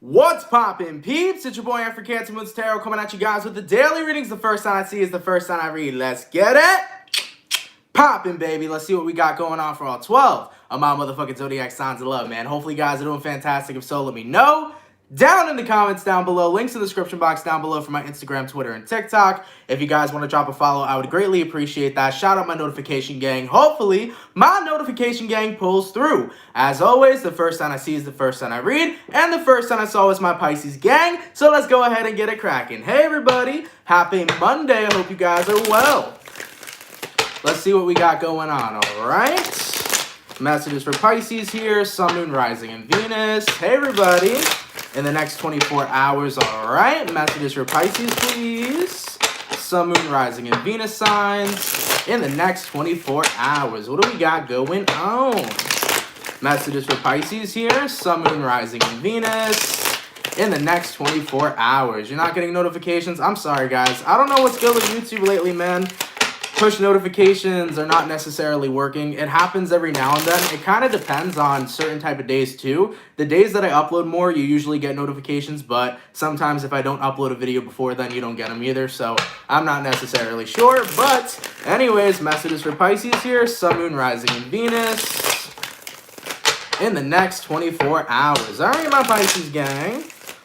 What's poppin', peeps? It's your boy for CancerMoonsTarot coming at you guys with the daily readings. The first sign I see is the first sign I read. Let's get it poppin', baby. Let's see what we got going on for all 12 of my motherfucking zodiac signs of love, man. Hopefully you guys are doing fantastic. If so, let me know down in the comments down below. Links in the description box down below for my Instagram, Twitter, and TikTok. If you guys want to drop a follow, I would greatly appreciate that. Shout out my notification gang. Hopefully, my notification gang pulls through. As always, the first sign I see is the first sign I read, and the first sign I saw was my Pisces gang. So let's go ahead and get it cracking. Hey, everybody. Happy Monday. I hope you guys are well. Let's see what we got going on, all right? Messages for Pisces here. Sun, Moon, Rising, and Venus. Hey, everybody. In the next 24 hours, all right? Messages for Pisces, please. Sun, Moon, Rising, and Venus signs. In the next 24 hours, what do we got going on? Messages for Pisces here. Sun, Moon, Rising, and Venus. In the next 24 hours. You're not getting notifications? I'm sorry, guys. I don't know what's good with YouTube lately, man. Push notifications are not necessarily working. It happens every now and then. It kind of depends on certain type of days too. The days that I upload more, you usually get notifications, but sometimes if I don't upload a video before then, you don't get them either. So I'm not necessarily sure. But anyways, messages for Pisces here. Sun, Moon, Rising, and Venus in the next 24 hours. All right, my Pisces gang.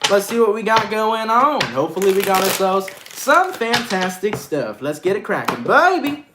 Let's see what we got going on. Hopefully we got ourselves some fantastic stuff. Let's get it cracking, baby.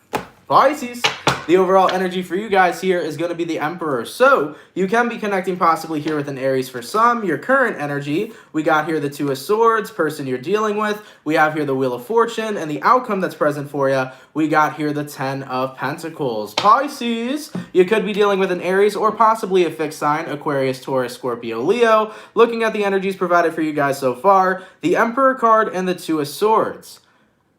Pisces. The overall energy for you guys here is going to be the Emperor. So you can be connecting possibly here with an Aries for some. Your current energy, we got here the Two of Swords, person you're dealing with. We have here the Wheel of Fortune, and the outcome that's present for you, we got here the Ten of Pentacles. Pisces, you could be dealing with an Aries or possibly a fixed sign, Aquarius, Taurus, Scorpio, Leo. Looking at the energies provided for you guys so far, the Emperor card and the Two of Swords.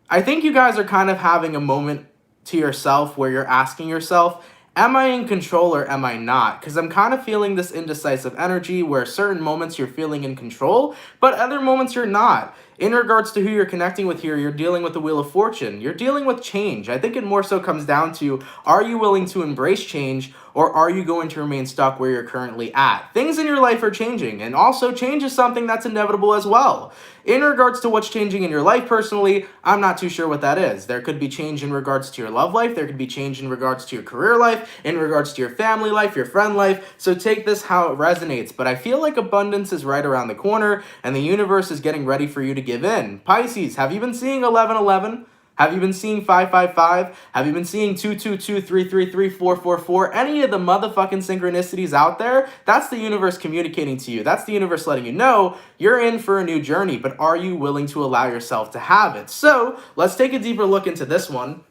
I think you guys are kind of having a moment to yourself where you're asking yourself, am I in control or am I not? Because I'm kind of feeling this indecisive energy where certain moments you're feeling in control, but other moments you're not. In regards to who you're connecting with here, you're dealing with the Wheel of Fortune. You're dealing with change. I think it more so comes down to, are you willing to embrace change or are you going to remain stuck where you're currently at? Things in your life are changing, and also change is something that's inevitable as well. In regards to what's changing in your life personally, I'm not too sure what that is. There could be change in regards to your love life. There could be change in regards to your career life, in regards to your family life, your friend life. So take this how it resonates. But I feel like abundance is right around the corner, and the universe is getting ready for you to give in. Pisces, have you been seeing 1111? Have you been seeing 555? Have you been seeing 222, 333, 444? Any of the motherfucking synchronicities out there? That's the universe communicating to you. That's the universe letting you know you're in for a new journey, but are you willing to allow yourself to have it? So let's take a deeper look into this one,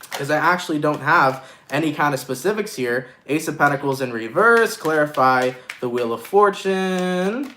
because I actually don't have any kind of specifics here. Ace of Pentacles in reverse, clarify the Wheel of Fortune,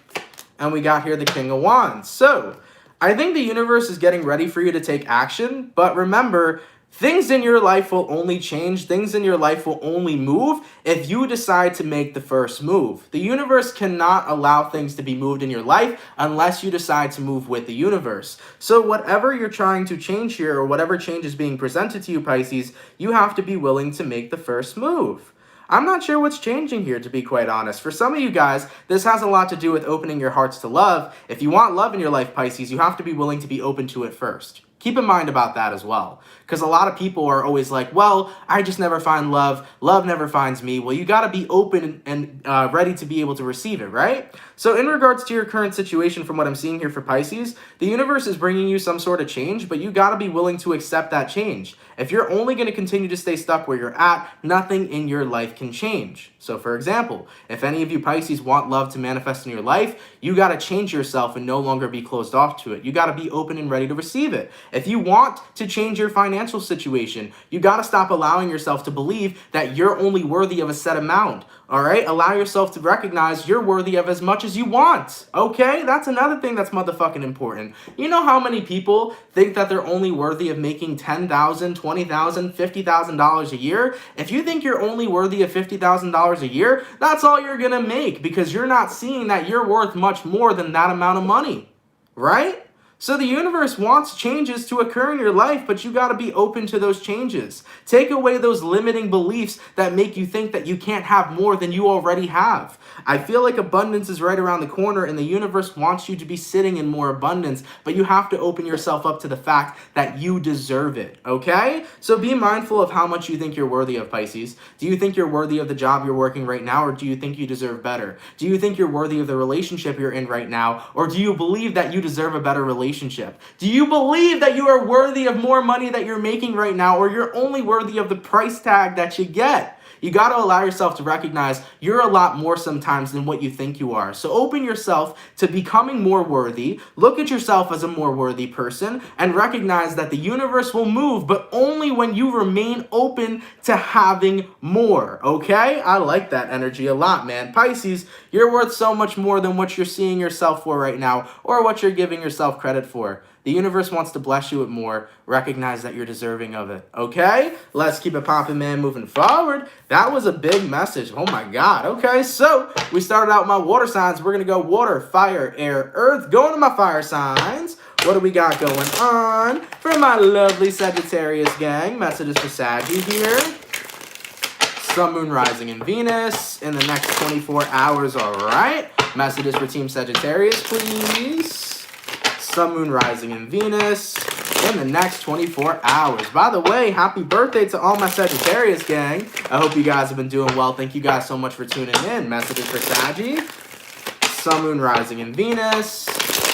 and we got here the King of Wands. So I think the universe is getting ready for you to take action, but remember, things in your life will only change, things in your life will only move if you decide to make the first move. The universe cannot allow things to be moved in your life unless you decide to move with the universe. So whatever you're trying to change here, or whatever change is being presented to you, Pisces, you have to be willing to make the first move. I'm not sure what's changing here, to be quite honest. For some of you guys, this has a lot to do with opening your hearts to love. If you want love in your life, Pisces, you have to be willing to be open to it first. Keep in mind about that as well. Because a lot of people are always like, well, I just never find love. Love never finds me. Well, you got to be open and ready to be able to receive it, right? So in regards to your current situation, from what I'm seeing here for Pisces, the universe is bringing you some sort of change, but you got to be willing to accept that change. If you're only going to continue to stay stuck where you're at, nothing in your life can change. So for example, if any of you Pisces want love to manifest in your life, you got to change yourself and no longer be closed off to it. You got to be open and ready to receive it. If you want to change your financial situation, you got to stop allowing yourself to believe that you're only worthy of a set amount. All right? Allow yourself to recognize you're worthy of as much as you want. Okay? That's another thing that's motherfucking important. You know how many people think that they're only worthy of making $10,000, $20,000, $50,000 a year? If you think you're only worthy of $50,000 a year, that's all you're going to make, because you're not seeing that you're worth much more than that amount of money. Right? So the universe wants changes to occur in your life, but you got to be open to those changes. Take away those limiting beliefs that make you think that you can't have more than you already have. I feel like abundance is right around the corner, and the universe wants you to be sitting in more abundance, but you have to open yourself up to the fact that you deserve it, okay? So be mindful of how much you think you're worthy of, Pisces. Do you think you're worthy of the job you're working right now, or do you think you deserve better? Do you think you're worthy of the relationship you're in right now, or do you believe that you deserve a better relationship? Do you believe that you are worthy of more money that you're making right now, or you're only worthy of the price tag that you get? You got to allow yourself to recognize you're a lot more sometimes than what you think you are. So open yourself to becoming more worthy. Look at yourself as a more worthy person and recognize that the universe will move, but only when you remain open to having more, okay? I like that energy a lot, man. Pisces, you're worth so much more than what you're seeing yourself for right now or what you're giving yourself credit for. The universe wants to bless you with more. Recognize that you're deserving of it, okay? Let's keep it popping, man, moving forward. That was a big message. Oh, my God. Okay, so we started out my water signs. We're going to go water, fire, air, earth. Going to my fire signs. What do we got going on for my lovely Sagittarius gang? Messages for Saggy here. Sun, Moon, Rising, and Venus in the next 24 hours, all right? Messages for Team Sagittarius, please. Sun, Moon, Rising, and Venus in the next 24 hours. By the way, happy birthday to all my Sagittarius gang. I hope you guys have been doing well. Thank you guys so much for tuning in. Messages for Saggy. Sun, Moon, Rising, and Venus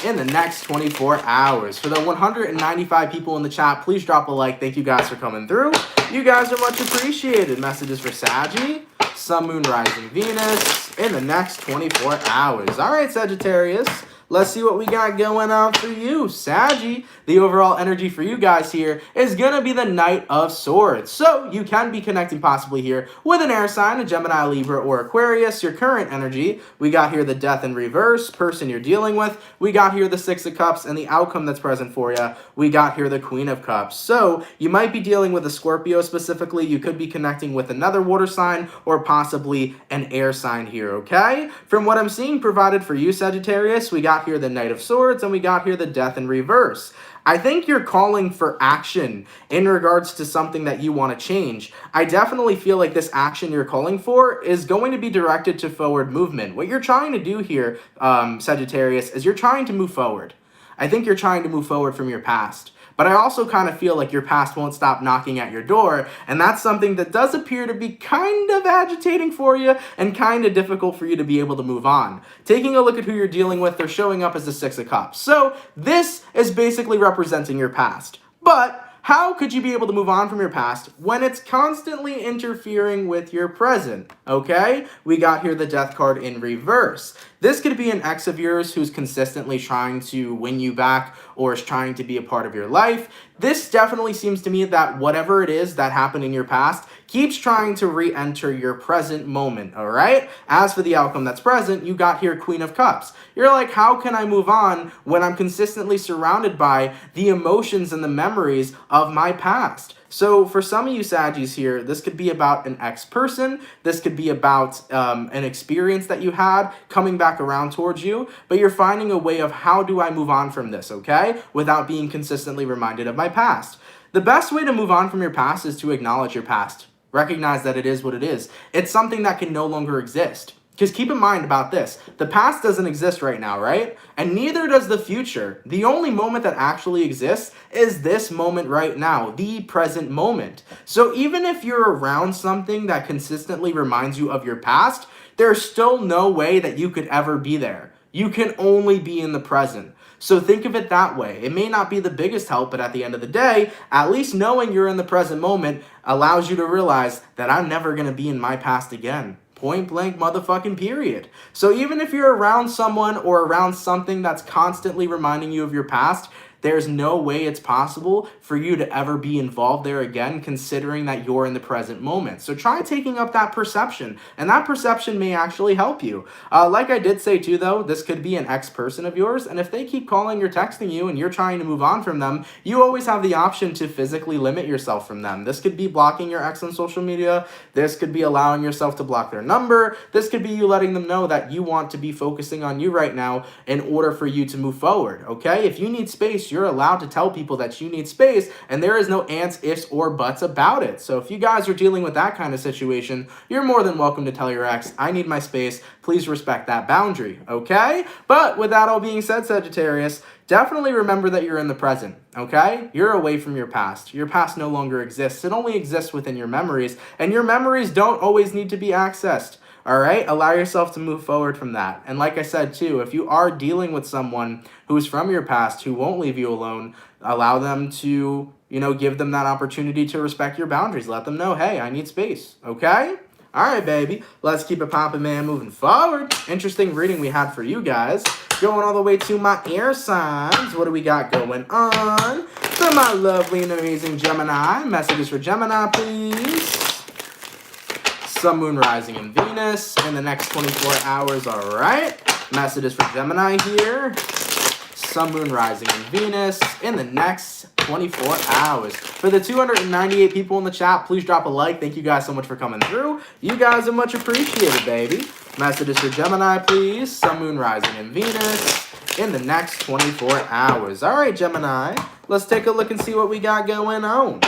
in the next 24 hours. For the 195 people in the chat, please drop a like. Thank you guys for coming through. You guys are much appreciated. Messages for Saggy. Sun, Moon, Rising, Venus in the next 24 hours. All right, Sagittarius. Let's see what we got going on for you, Saggy. The overall energy for you guys here is going to be the Knight of Swords. So you can be connecting possibly here with an air sign, a Gemini, Libra, or Aquarius. Your current energy, we got here the Death in reverse, person you're dealing with. We got here the Six of Cups, and the outcome that's present for you, we got here the Queen of Cups. So you might be dealing with a Scorpio specifically. You could be connecting with another water sign or possibly an air sign here, okay? From what I'm seeing provided for you, Sagittarius, we got here the Knight of Swords, and we got here the Death in reverse. I think you're calling for action in regards to something that you want to change. I definitely feel like this action you're calling for is going to be directed to forward movement. What you're trying to do here, Sagittarius, is you're trying to move forward. I think you're trying to move forward from your past. But I also kind of feel like your past won't stop knocking at your door, and that's something that does appear to be kind of agitating for you and kind of difficult for you to be able to move on. Taking a look at who you're dealing with, they're showing up as the Six of Cups. So this is basically representing your past. But how could you be able to move on from your past when it's constantly interfering with your present? Okay, we got here the Death card in reverse. This could be an ex of yours who's consistently trying to win you back or is trying to be a part of your life. This definitely seems to me that whatever it is that happened in your past keeps trying to re-enter your present moment, all right? As for the outcome that's present, you got here Queen of Cups. You're like, how can I move on when I'm consistently surrounded by the emotions and the memories of my past? So for some of you Saggies here, this could be about an ex-person. This could be about an experience that you had coming back around towards you, but you're finding a way of how do I move on from this, okay? Without being consistently reminded of my past. The best way to move on from your past is to acknowledge your past. Recognize that it is what it is. It's something that can no longer exist. Because keep in mind about this, the past doesn't exist right now, right? And neither does the future. The only moment that actually exists is this moment right now, the present moment. So even if you're around something that consistently reminds you of your past, there's still no way that you could ever be there. You can only be in the present. So think of it that way. It may not be the biggest help, but at the end of the day, at least knowing you're in the present moment allows you to realize that I'm never going to be in my past again. Point blank motherfucking period. So even if you're around someone or around something that's constantly reminding you of your past, there's no way it's possible for you to ever be involved there again, considering that you're in the present moment. So try taking up that perception, and that perception may actually help you. Like I did say too, though, this could be an ex-person of yours, and if they keep calling or texting you and you're trying to move on from them, you always have the option to physically limit yourself from them. This could be blocking your ex on social media. This could be allowing yourself to block their number. This could be you letting them know that you want to be focusing on you right now in order for you to move forward, okay? If you need space, you're allowed to tell people that you need space, and there is no ands, ifs, or buts about it. So if you guys are dealing with that kind of situation, you're more than welcome to tell your ex, I need my space. Please respect that boundary, okay? But with that all being said, Sagittarius, definitely remember that you're in the present, okay? You're away from your past. Your past no longer exists. It only exists within your memories, and your memories don't always need to be accessed, all right? Allow yourself to move forward from that. And like I said, too, if you are dealing with someone who's from your past who won't leave you alone, allow them to, give them that opportunity to respect your boundaries. Let them know, hey, I need space, okay? All right, baby, let's keep it popping, man, moving forward. Interesting reading we had for you guys. Going all the way to my air signs. What do we got going on? For my lovely and amazing Gemini. Messages for Gemini, please. Sun, Moon, Rising, and Venus in the next 24 hours, all right? Messages for Gemini here. Sun, Moon, Rising, and Venus in the next 24 hours. For the 298 people in the chat, please drop a like. Thank you guys so much for coming through. You guys are much appreciated, baby. Messages for Gemini, please. Sun, Moon, Rising, and Venus in the next 24 hours. All right, Gemini, let's take a look and see what we got going on.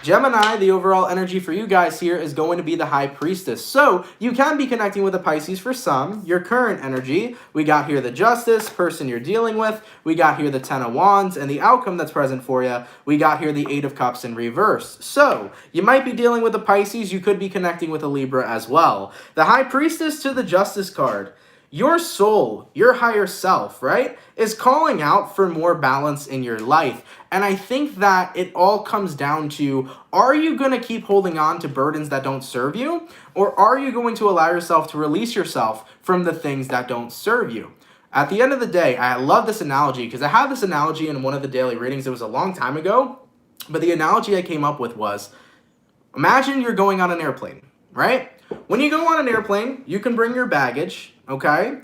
Gemini, the overall energy for you guys here is going to be the High Priestess. So you can be connecting with a Pisces for some. Your current energy, we got here the Justice, person you're dealing with. We got here the Ten of Wands, and the outcome that's present for you, we got here the Eight of Cups in reverse. So you might be dealing with a Pisces. You could be connecting with a Libra as well. The High Priestess to the Justice card. Your soul, your higher self, right, is calling out for more balance in your life. And I think that it all comes down to, are you going to keep holding on to burdens that don't serve you? Or are you going to allow yourself to release yourself from the things that don't serve you? At the end of the day, I love this analogy because I had this analogy in one of the daily readings. It was a long time ago. But the analogy I came up with was, imagine you're going on an airplane, right? When you go on an airplane, you can bring your baggage, okay?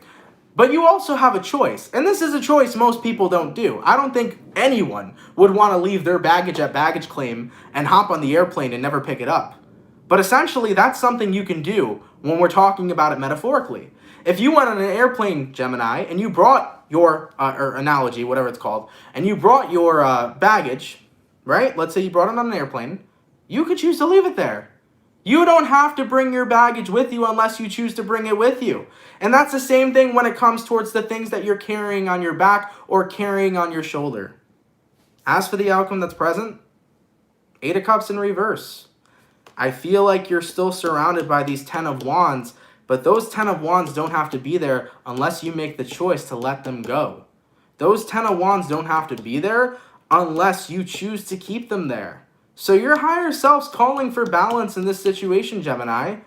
But you also have a choice. And this is a choice most people don't do. I don't think anyone would want to leave their baggage at baggage claim and hop on the airplane and never pick it up. But essentially, that's something you can do when we're talking about it metaphorically. If you went on an airplane, Gemini, and you brought your, or analogy, whatever it's called, and you brought your baggage, right? Let's say you brought it on an airplane. You could choose to leave it there. You don't have to bring your baggage with you unless you choose to bring it with you. And that's the same thing when it comes towards the things that you're carrying on your back or carrying on your shoulder. As for the outcome that's present, Eight of Cups in reverse. I feel like you're still surrounded by these Ten of Wands, but those Ten of Wands don't have to be there unless you make the choice to let them go. Those Ten of Wands don't have to be there unless you choose to keep them there. So your higher self's calling for balance in this situation, Gemini.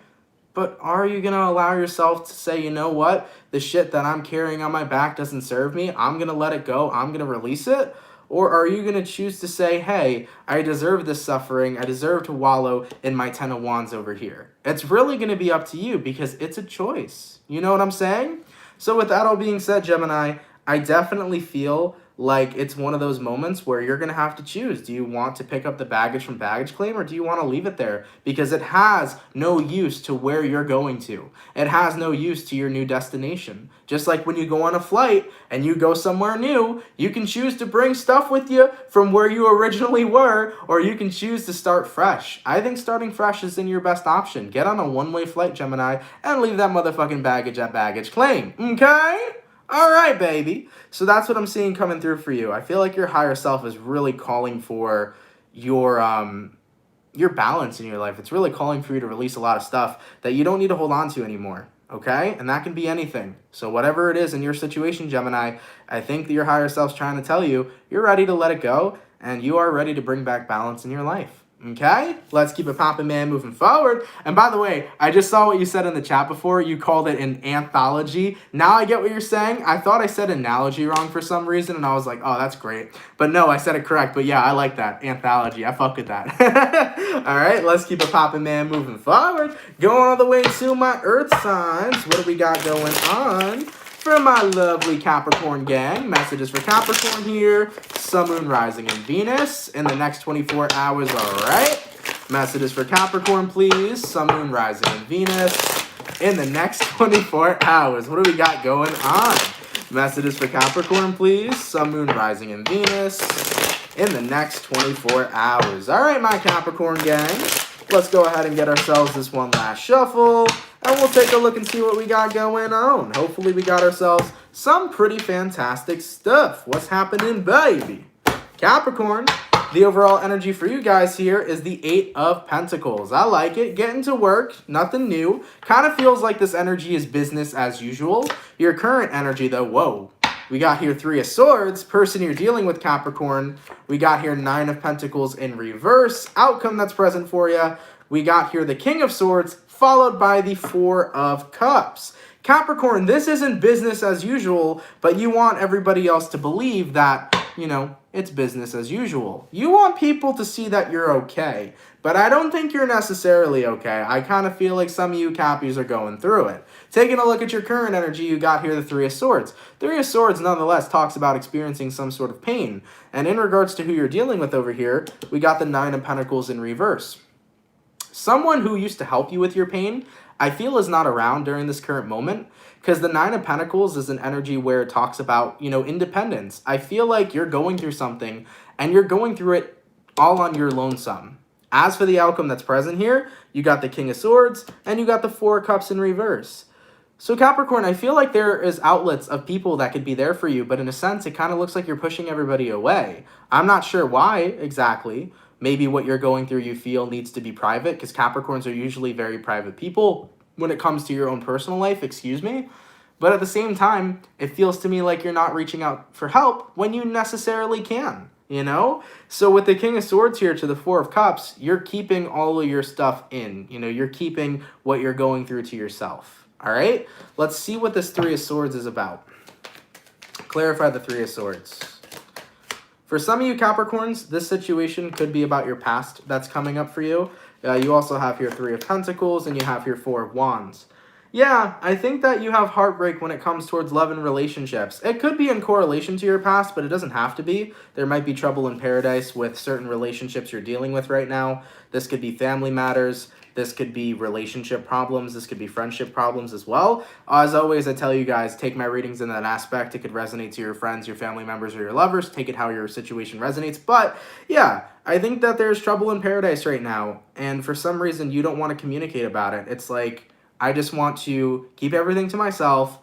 But are you going to allow yourself to say, you know what? The shit that I'm carrying on my back doesn't serve me. I'm going to let it go. I'm going to release it. Or are you going to choose to say, hey, I deserve this suffering. I deserve to wallow in my Ten of Wands over here. It's really going to be up to you because it's a choice. You know what I'm saying? So with that all being said, Gemini, I definitely feel like it's one of those moments where you're going to have to choose. Do you want to pick up the baggage from baggage claim or do you want to leave it there? Because it has no use to where you're going to. It has no use to your new destination. Just like when you go on a flight and you go somewhere new, you can choose to bring stuff with you from where you originally were, or you can choose to start fresh. I think starting fresh is in your best option. Get on a one-way flight, Gemini, and leave that motherfucking baggage at baggage claim. Okay? All right, baby. So that's what I'm seeing coming through for you. I feel like your higher self is really calling for your balance in your life. It's really calling for you to release a lot of stuff that you don't need to hold on to anymore, okay? And that can be anything. So whatever it is in your situation, Gemini, I think that your higher self's trying to tell you you're ready to let it go and you are ready to bring back balance in your life. Okay, let's keep it poppin', man, moving forward. And by the way, I just saw what you said in the chat before. You called it an anthology. Now I get what you're saying. I thought I said analogy wrong for some reason, and I was like, oh, that's great. But no, I said it correct. But yeah, I like that. Anthology. I fuck with that. All right, let's keep it poppin', man, moving forward. Going all the way to my Earth signs. What do we got going on? For my lovely Capricorn gang, messages for Capricorn here. Sun, Moon, Rising, and Venus in the next 24 hours, all right? Messages for Capricorn, please. Sun, Moon, Rising, and Venus in the next 24 hours. What do we got going on? Messages for Capricorn, please. Sun, Moon, Rising, and Venus in the next 24 hours. All right, my Capricorn gang. Let's go ahead and get ourselves this one last shuffle. And we'll take a look and see what we got going on. Hopefully we got ourselves some pretty fantastic stuff. What's happening, baby? Capricorn, the overall energy for you guys here is the 8 of Pentacles. I like it. Getting to work. Nothing new. Kind of feels like this energy is business as usual. Your current energy, though, whoa. We got here 3 of Swords. Person you're dealing with, Capricorn. We got here 9 of Pentacles in reverse. Outcome that's present for you. We got here the King of Swords, followed by the 4 of Cups. Capricorn, this isn't business as usual, but you want everybody else to believe that, you know, it's business as usual. You want people to see that you're okay, but I don't think you're necessarily okay. I kind of feel like some of you Cappies are going through it. Taking a look at your current energy, you got here the 3 of Swords. 3 of Swords, nonetheless, talks about experiencing some sort of pain. And in regards to who you're dealing with over here, we got the 9 of Pentacles in reverse. Someone who used to help you with your pain, I feel is not around during this current moment, because the 9 of Pentacles is an energy where it talks about, you know, independence. I feel like you're going through something, and you're going through it all on your lonesome. As for the outcome that's present here, you got the King of Swords, and you got the 4 of Cups in reverse. So Capricorn, I feel like there is outlets of people that could be there for you, but in a sense, it kind of looks like you're pushing everybody away. I'm not sure why exactly. Maybe what you're going through you feel needs to be private, because Capricorns are usually very private people when it comes to your own personal life, excuse me. But at the same time, it feels to me like you're not reaching out for help when you necessarily can, you know? So with the King of Swords here to the 4 of Cups, you're keeping all of your stuff in. You know, you're keeping what you're going through to yourself, all right? Let's see what this 3 of Swords is about. Clarify the 3 of Swords. For some of you Capricorns, this situation could be about your past that's coming up for you. You also have here 3 of Pentacles, and you have here 4 of Wands. Yeah, I think that you have heartbreak when it comes towards love and relationships. It could be in correlation to your past, but it doesn't have to be. There might be trouble in paradise with certain relationships you're dealing with right now. This could be family matters. This could be relationship problems. This could be friendship problems as well. As always, I tell you guys, take my readings in that aspect. It could resonate to your friends, your family members, or your lovers. Take it how your situation resonates. But yeah, I think that there's trouble in paradise right now. And for some reason, you don't want to communicate about it. It's like, I just want to keep everything to myself,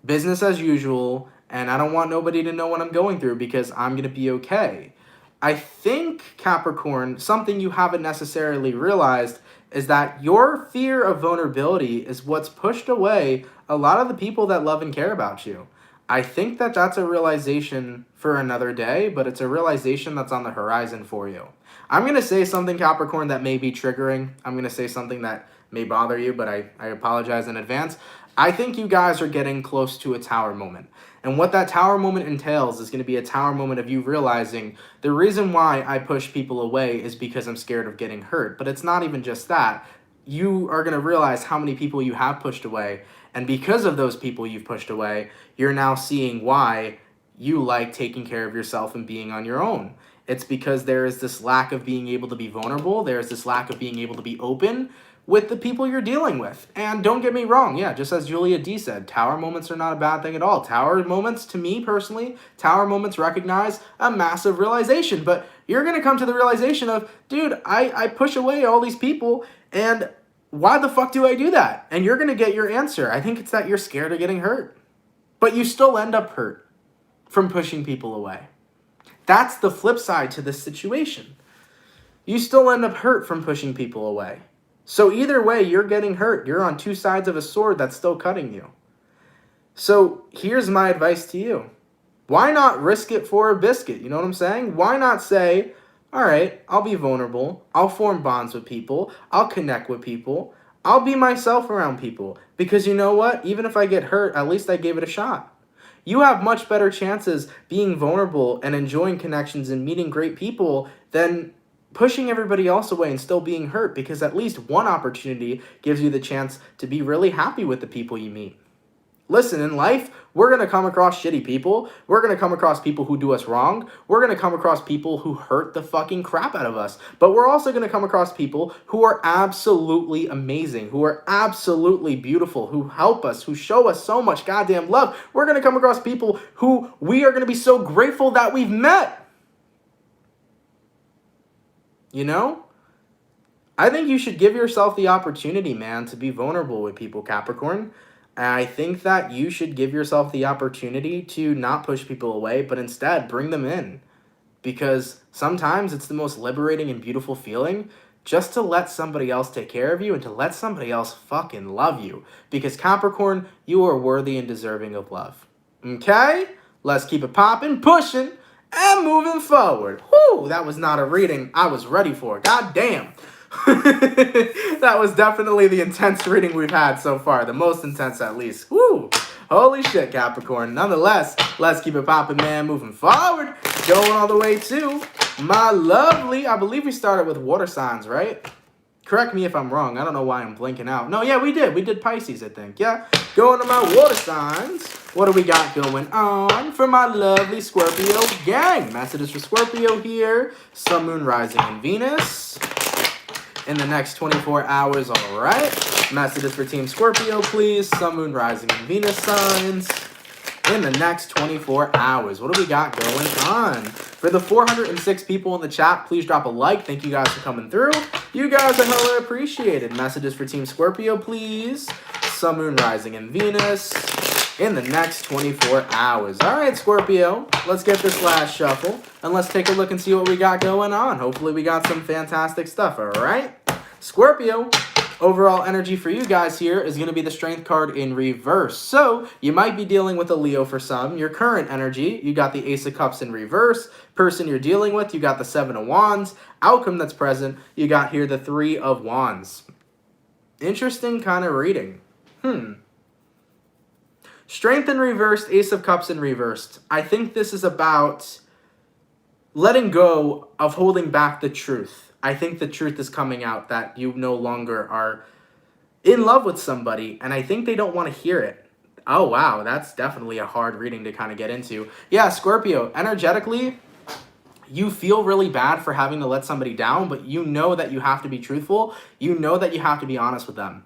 business as usual, and I don't want nobody to know what I'm going through because I'm going to be okay. I think, Capricorn, something you haven't necessarily realized is that your fear of vulnerability is what's pushed away a lot of the people that love and care about you. I think that that's a realization for another day, but it's a realization that's on the horizon for you. I'm going to say something, Capricorn, that may be triggering. I'm going to say something that may bother you, but I apologize in advance. I think you guys are getting close to a tower moment. And what that tower moment entails is going to be a tower moment of you realizing the reason why I push people away is because I'm scared of getting hurt. But it's not even just that. You are going to realize how many people you have pushed away. And because of those people you've pushed away, you're now seeing why you like taking care of yourself and being on your own. It's because there is this lack of being able to be vulnerable. There is this lack of being able to be open with the people you're dealing with. And don't get me wrong, yeah, just as Julia D said, tower moments are not a bad thing at all. Tower moments, to me personally, tower moments recognize a massive realization. But you're going to come to the realization of, dude, I push away all these people, and why the fuck do I do that? And you're going to get your answer. I think it's that you're scared of getting hurt. But you still end up hurt from pushing people away. That's the flip side to this situation. You still end up hurt from pushing people away. So either way, you're getting hurt. You're on two sides of a sword that's still cutting you. So here's my advice to you. Why not risk it for a biscuit? You know what I'm saying? Why not say, all right, I'll be vulnerable. I'll form bonds with people. I'll connect with people. I'll be myself around people. Because you know what? Even if I get hurt, at least I gave it a shot. You have much better chances being vulnerable and enjoying connections and meeting great people than pushing everybody else away and still being hurt, because at least one opportunity gives you the chance to be really happy with the people you meet. Listen, in life, we're going to come across shitty people. We're going to come across people who do us wrong. We're going to come across people who hurt the fucking crap out of us. But we're also going to come across people who are absolutely amazing, who are absolutely beautiful, who help us, who show us so much goddamn love. We're going to come across people who we are going to be so grateful that we've met. You know? I think you should give yourself the opportunity, man, to be vulnerable with people, Capricorn. I think that you should give yourself the opportunity to not push people away, but instead bring them in. Because sometimes it's the most liberating and beautiful feeling just to let somebody else take care of you and to let somebody else fucking love you. Because Capricorn, you are worthy and deserving of love. Okay? Let's keep it popping, pushing, and moving forward. Whew, that was not a reading I was ready for. God damn. That was definitely the intense reading we've had so far. The most intense, at least. Woo! Holy shit, Capricorn. Nonetheless, let's keep it popping, man. Moving forward. Going all the way to my lovely... I believe we started with water signs, right? Correct me if I'm wrong. I don't know why I'm blinking out. No, yeah, we did. We did Pisces, I think. Yeah. Going to my water signs. What do we got going on for my lovely Scorpio gang? Messages for Scorpio here. Sun, Moon, Rising, and Venus in the next 24 hours, all right? Messages for Team Scorpio, please. Sun, Moon, Rising, and Venus signs in the next 24 hours. What do we got going on? For the 406 people in the chat, please drop a like. Thank you guys for coming through. You guys are hella appreciated. Messages for Team Scorpio, please. Sun, Moon, Rising, and Venus in the next 24 hours. All right, Scorpio, let's get this last shuffle, and let's take a look and see what we got going on. Hopefully we got some fantastic stuff, all right? Scorpio, overall energy for you guys here is going to be the Strength card in reverse. So you might be dealing with a Leo for some. Your current energy, you got the Ace of Cups in reverse. Person you're dealing with, you got the Seven of Wands. Outcome that's present, you got here the Three of Wands. Interesting kind of reading. Strength in reversed, Ace of Cups in reversed. I think this is about letting go of holding back the truth. I think the truth is coming out that you no longer are in love with somebody, and I think they don't want to hear it. Oh, wow, that's definitely a hard reading to kind of get into. Yeah, Scorpio, energetically, you feel really bad for having to let somebody down, but you know that you have to be truthful. You know that you have to be honest with them.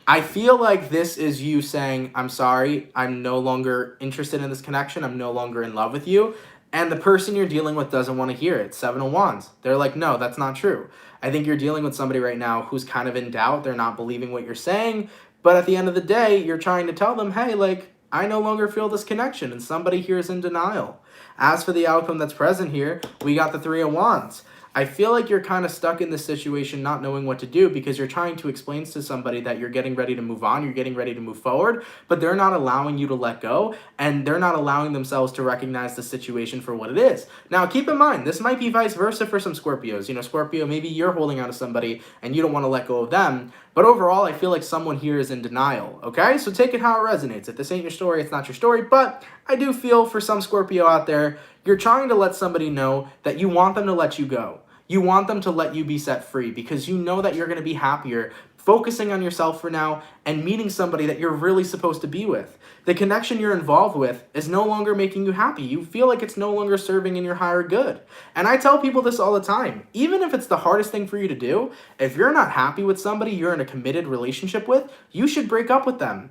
I feel like this is you saying, I'm sorry, I'm no longer interested in this connection, I'm no longer in love with you, and the person you're dealing with doesn't want to hear it. Seven of Wands. They're like, no, that's not true. I think you're dealing with somebody right now who's kind of in doubt, they're not believing what you're saying, but at the end of the day, you're trying to tell them, hey, like, I no longer feel this connection, and somebody here is in denial. As for the outcome that's present here, we got the Three of Wands. I feel like you're kind of stuck in this situation not knowing what to do because you're trying to explain to somebody that you're getting ready to move on, you're getting ready to move forward, but they're not allowing you to let go, and they're not allowing themselves to recognize the situation for what it is. Now, keep in mind, this might be vice versa for some Scorpios. You know, Scorpio, maybe you're holding on to somebody and you don't want to let go of them, but overall, I feel like someone here is in denial, okay? So take it how it resonates. If this ain't your story, it's not your story, but I do feel for some Scorpio out there, you're trying to let somebody know that you want them to let you go. You want them to let you be set free because you know that you're going to be happier focusing on yourself for now and meeting somebody that you're really supposed to be with. The connection you're involved with is no longer making you happy. You feel like it's no longer serving in your higher good. And I tell people this all the time. Even if it's the hardest thing for you to do, if you're not happy with somebody you're in a committed relationship with, you should break up with them.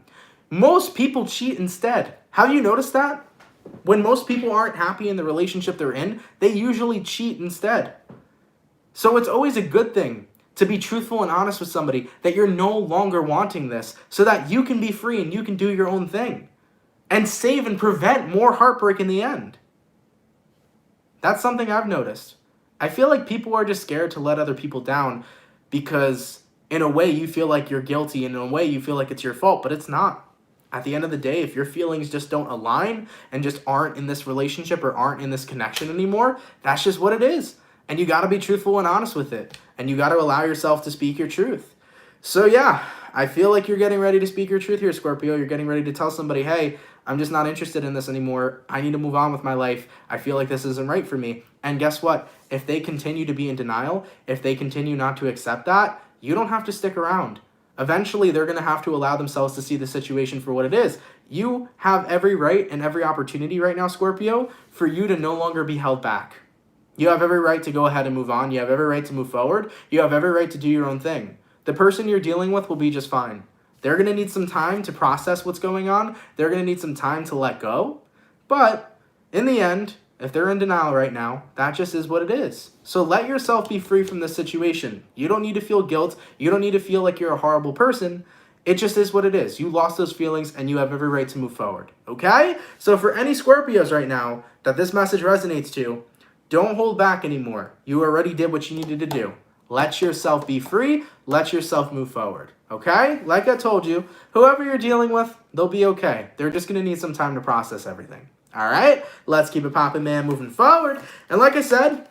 Most people cheat instead. Have you noticed that? When most people aren't happy in the relationship they're in, they usually cheat instead. So it's always a good thing to be truthful and honest with somebody that you're no longer wanting this so that you can be free and you can do your own thing and save and prevent more heartbreak in the end. That's something I've noticed. I feel like people are just scared to let other people down because in a way you feel like you're guilty and in a way you feel like it's your fault, but it's not. At the end of the day, if your feelings just don't align and just aren't in this relationship or aren't in this connection anymore, that's just what it is. And you got to be truthful and honest with it. And you got to allow yourself to speak your truth. So yeah, I feel like you're getting ready to speak your truth here, Scorpio. You're getting ready to tell somebody, hey, I'm just not interested in this anymore. I need to move on with my life. I feel like this isn't right for me. And guess what? If they continue to be in denial, if they continue not to accept that, you don't have to stick around. Eventually, they're going to have to allow themselves to see the situation for what it is. You have every right and every opportunity right now, Scorpio, for you to no longer be held back. You have every right to go ahead and move on. You have every right to move forward. You have every right to do your own thing. The person you're dealing with will be just fine. They're going to need some time to process what's going on. They're going to need some time to let go. But in the end, if they're in denial right now, that just is what it is. So let yourself be free from this situation. You don't need to feel guilt. You don't need to feel like you're a horrible person. It just is what it is. You lost those feelings and you have every right to move forward. Okay? So for any Scorpios right now that this message resonates to, don't hold back anymore. You already did what you needed to do. Let yourself be free. Let yourself move forward. Okay? Like I told you, whoever you're dealing with, they'll be okay. They're just going to need some time to process everything. All right? Let's keep it popping, man, moving forward. And like I said,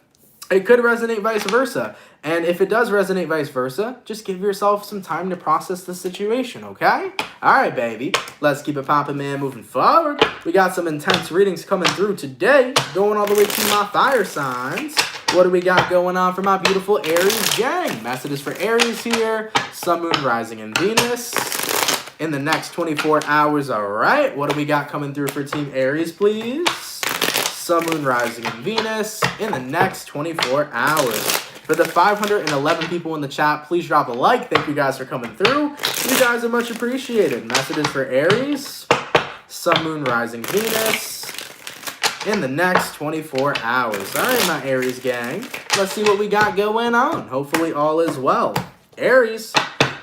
it could resonate vice versa. And if it does resonate vice versa, just give yourself some time to process the situation, okay? All right, baby. Let's keep it popping, man, moving forward. We got some intense readings coming through today, going all the way to my fire signs. What do we got going on for my beautiful Aries gang? Messages for Aries here. Sun, Moon, Rising, and Venus in the next 24 hours, all right? What do we got coming through for Team Aries, please? Sun, Moon, Rising, and Venus in the next 24 hours. For the 511 people in the chat, please drop a like. Thank you guys for coming through. You guys are much appreciated. Messages for Aries, Sun, Moon, Rising, Venus in the next 24 hours. All right, my Aries gang. Let's see what we got going on. Hopefully all is well. Aries,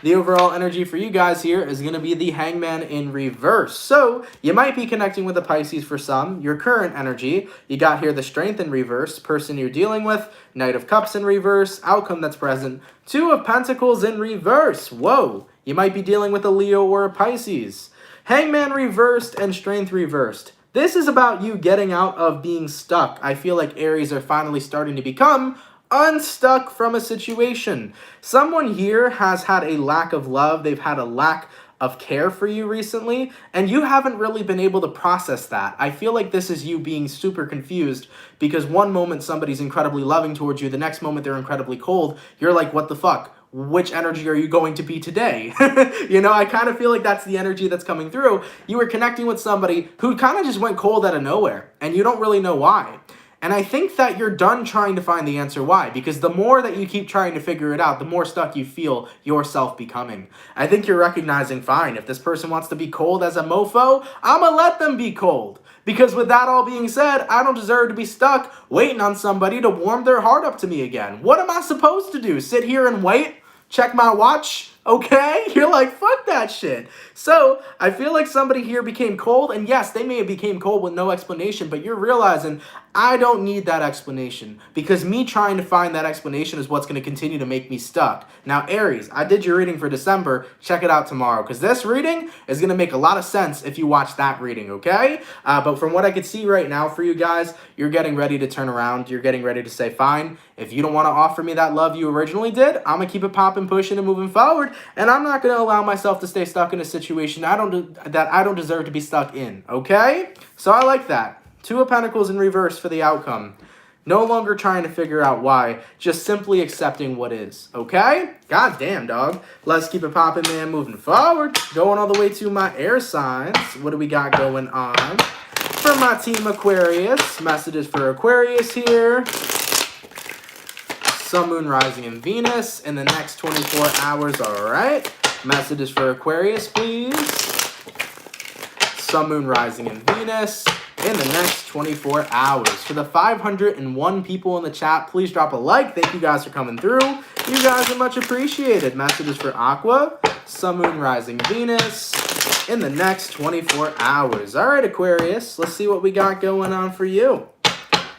the overall energy for you guys here is going to be the Hangman in reverse. So you might be connecting with the Pisces for some. Your current energy, you got here the Strength in reverse, person you're dealing with, Knight of Cups in reverse, outcome that's present, Two of Pentacles in reverse. Whoa, you might be dealing with a Leo or a Pisces. Hangman reversed and Strength reversed. This is about you getting out of being stuck. I feel like Aries are finally starting to become unstuck from a situation. Someone here has had a lack of love. They've had a lack of care for you recently, and you haven't really been able to process that. I feel like this is you being super confused because one moment somebody's incredibly loving towards you, the next moment they're incredibly cold. You're like, what the fuck? Which energy are you going to be today? You know, I kind of feel like that's the energy that's coming through. You were connecting with somebody who kind of just went cold out of nowhere, and you don't really know why. And I think that you're done trying to find the answer why, because the more that you keep trying to figure it out, the more stuck you feel yourself becoming. I think you're recognizing, fine, if this person wants to be cold as a mofo, I'm gonna let them be cold. Because with that all being said, I don't deserve to be stuck waiting on somebody to warm their heart up to me again. What am I supposed to do? Sit here and wait? Check my watch? Okay? You're like, fuck that shit. So I feel like somebody here became cold, and yes, they may have became cold with no explanation, but you're realizing I don't need that explanation because me trying to find that explanation is what's going to continue to make me stuck. Now, Aries, I did your reading for December. Check it out tomorrow because this reading is going to make a lot of sense if you watch that reading, okay? But from what I could see right now for you guys, you're getting ready to turn around. You're getting ready to say, fine, if you don't want to offer me that love you originally did, I'm going to keep it popping, pushing, and moving forward. And I'm not going to allow myself to stay stuck in a situation that I don't deserve to be stuck in, okay? So I like that. Two of Pentacles in reverse for the outcome. No longer trying to figure out why, just simply accepting what is, okay? God damn, dog. Let's keep it popping, man, moving forward. Going all the way to my air signs. What do we got going on? For my team Aquarius, messages for Aquarius here. Sun, Moon, Rising, and Venus in the next 24 hours, all right? Messages for Aquarius, please. Sun, Moon, Rising, and Venus in the next 24 hours. For the 501 people in the chat, please drop a like. Thank you guys for coming through. You guys are much appreciated. Messages for Aqua, Sun, Moon, Rising, Venus in the next 24 hours. All right, Aquarius, let's see what we got going on for you.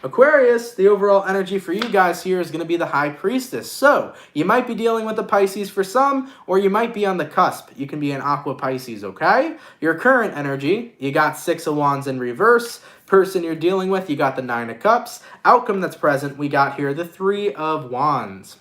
Aquarius, the overall energy for you guys here is going to be the High Priestess. So, you might be dealing with the Pisces for some, or you might be on the cusp. You can be an Aqua Pisces, okay? Your current energy, you got Six of Wands in reverse, Person you're dealing with, you got the Nine of Cups. Outcome that's present, we got here the Three of Wands.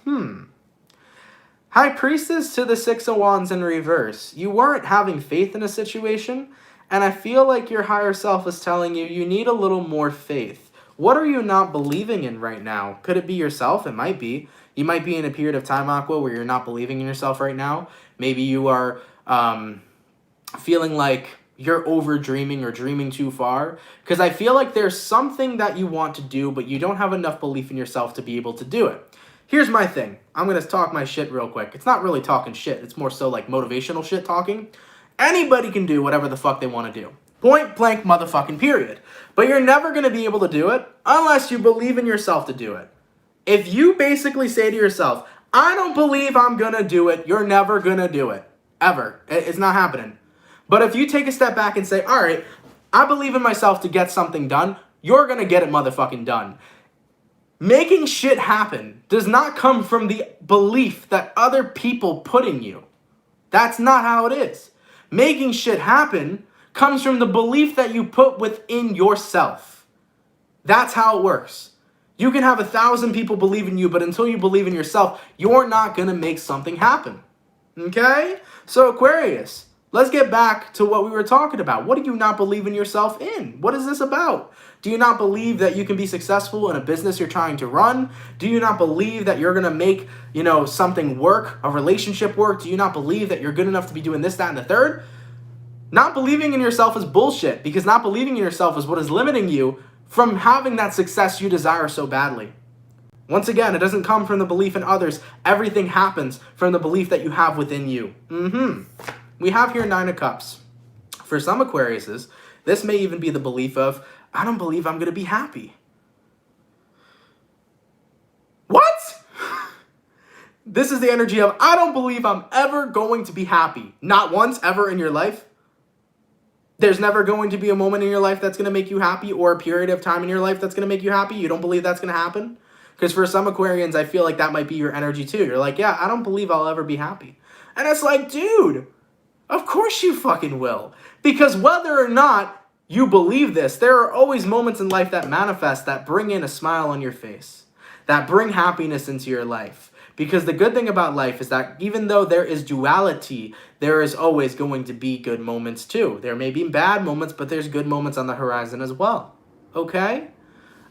High Priestess to the Six of Wands in reverse. You weren't having faith in a situation, and I feel like your higher self is telling you you need a little more faith. What are you not believing in right now? Could it be yourself? It might be. You might be in a period of time, Aqua, where you're not believing in yourself right now. Maybe you are feeling like you're over dreaming or dreaming too far, because I feel like there's something that you want to do, but you don't have enough belief in yourself to be able to do it. Here's my thing. I'm going to talk my shit real quick. It's not really talking shit. It's more so like motivational shit talking. Anybody can do whatever the fuck they want to do. Point blank motherfucking period. But you're never going to be able to do it unless you believe in yourself to do it. If you basically say to yourself, I don't believe I'm going to do it, you're never going to do it. Ever. It's not happening. But if you take a step back and say, all right, I believe in myself to get something done, you're going to get it motherfucking done. Making shit happen does not come from the belief that other people put in you. That's not how it is. Making shit happen comes from the belief that you put within yourself. That's how it works. You can have 1,000 people believe in you, but until you believe in yourself, you're not going to make something happen. Okay? So Aquarius, let's get back to what we were talking about. What do you not believe in yourself in? What is this about? Do you not believe that you can be successful in a business you're trying to run? Do you not believe that you're going to make, something work, a relationship work? Do you not believe that you're good enough to be doing this, that, and the third? Not believing in yourself is bullshit, because not believing in yourself is what is limiting you from having that success you desire so badly. Once again, it doesn't come from the belief in others. Everything happens from the belief that you have within you. We have here Nine of Cups. For some Aquariuses, this may even be the belief of, I don't believe I'm going to be happy. What? This is the energy of, I don't believe I'm ever going to be happy. Not once, ever in your life. There's never going to be a moment in your life that's going to make you happy, or a period of time in your life that's going to make you happy. You don't believe that's going to happen? Because for some Aquarians, I feel like that might be your energy too. You're like, yeah, I don't believe I'll ever be happy. And it's like, dude, of course you fucking will. Because whether or not you believe this, there are always moments in life that manifest, that bring in a smile on your face, that bring happiness into your life. Because the good thing about life is that even though there is duality, there is always going to be good moments too. There may be bad moments, but there's good moments on the horizon as well. Okay?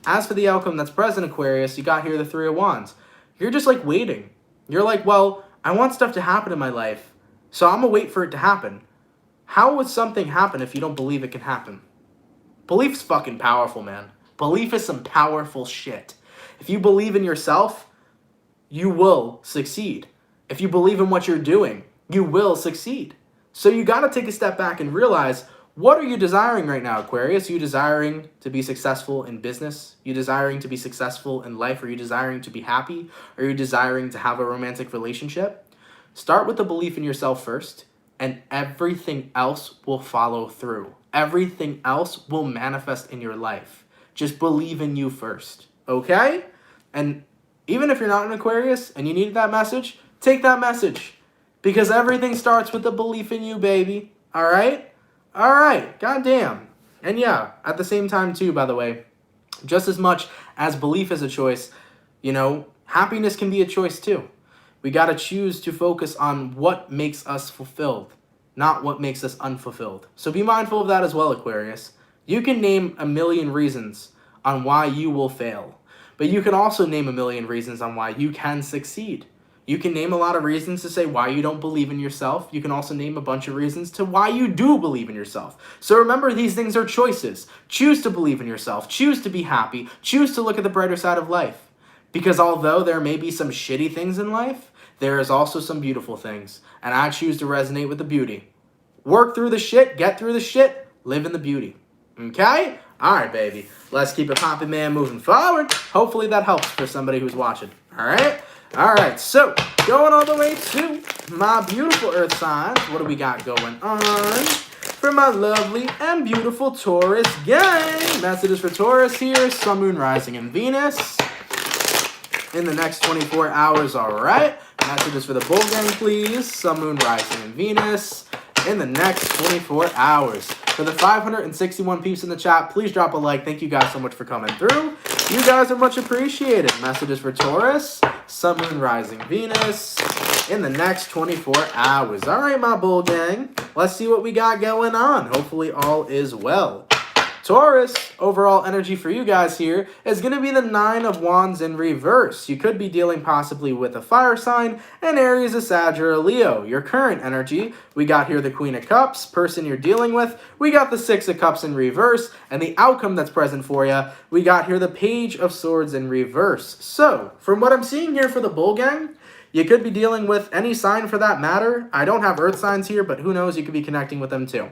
As for the outcome that's present, Aquarius, you got here the Three of Wands. You're just like waiting. You're like, well, I want stuff to happen in my life, so I'm going to wait for it to happen. How would something happen if you don't believe it can happen? Belief's fucking powerful, man. Belief is some powerful shit. If you believe in yourself, you will succeed. If you believe in what you're doing, you will succeed. So you got to take a step back and realize, what are you desiring right now, Aquarius? Are you desiring to be successful in business? Are you desiring to be successful in life? Are you desiring to be happy? Are you desiring to have a romantic relationship? Start with the belief in yourself first, and everything else will follow through. Everything else will manifest in your life. Just believe in you first, okay? And even if you're not an Aquarius and you needed that message, take that message. Because everything starts with the belief in you, baby. All right? All right. Goddamn. And yeah, at the same time too, by the way, just as much as belief is a choice, happiness can be a choice too. We got to choose to focus on what makes us fulfilled, not what makes us unfulfilled. So be mindful of that as well, Aquarius. You can name a million reasons on why you will fail, but you can also name a million reasons on why you can succeed. You can name a lot of reasons to say why you don't believe in yourself. You can also name a bunch of reasons to why you do believe in yourself. So remember, these things are choices. Choose to believe in yourself. Choose to be happy. Choose to look at the brighter side of life. Because although there may be some shitty things in life, there is also some beautiful things. And I choose to resonate with the beauty. Work through the shit, get through the shit, live in the beauty. Okay? All right, baby. Let's keep it popping, man, moving forward. Hopefully that helps for somebody who's watching. All right? All right, so going all the way to my beautiful earth signs. What do we got going on for my lovely and beautiful Taurus gang? Messages for Taurus here. Sun, Moon, Rising, and Venus in the next 24 hours, all right? Messages for the Bull gang, please. Sun, Moon, Rising, and Venus in the next 24 hours. For the 561 peeps in the chat, please drop a like. Thank you guys so much for coming through. You guys are much appreciated. Messages for Taurus, Sun, Moon, Rising, Venus in the next 24 hours. All right, my bull gang. Let's see what we got going on. Hopefully all is well. Taurus, overall energy for you guys here is going to be the 9 of Wands in reverse. You could be dealing possibly with a fire sign, and Aries, a Sag, or a Leo. Your current energy, we got here the Queen of Cups, person you're dealing with. We got the 6 of Cups in reverse, and the outcome that's present for you, we got here the Page of Swords in reverse. So, from what I'm seeing here for the bull gang, you could be dealing with any sign for that matter. I don't have earth signs here, but who knows, you could be connecting with them too.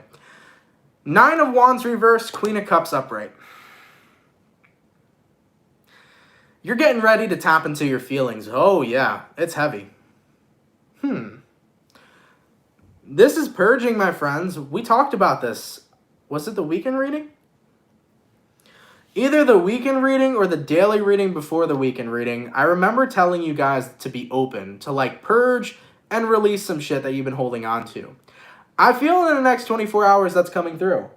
9 of Wands reverse, Queen of Cups upright. You're getting ready to tap into your feelings. Oh yeah, it's heavy. This is purging, my friends. We talked about this. Was it the weekend reading? Either the weekend reading or the daily reading before the weekend reading. I remember telling you guys to be open, to like purge and release some shit that you've been holding on to. I feel in the next 24 hours that's coming through.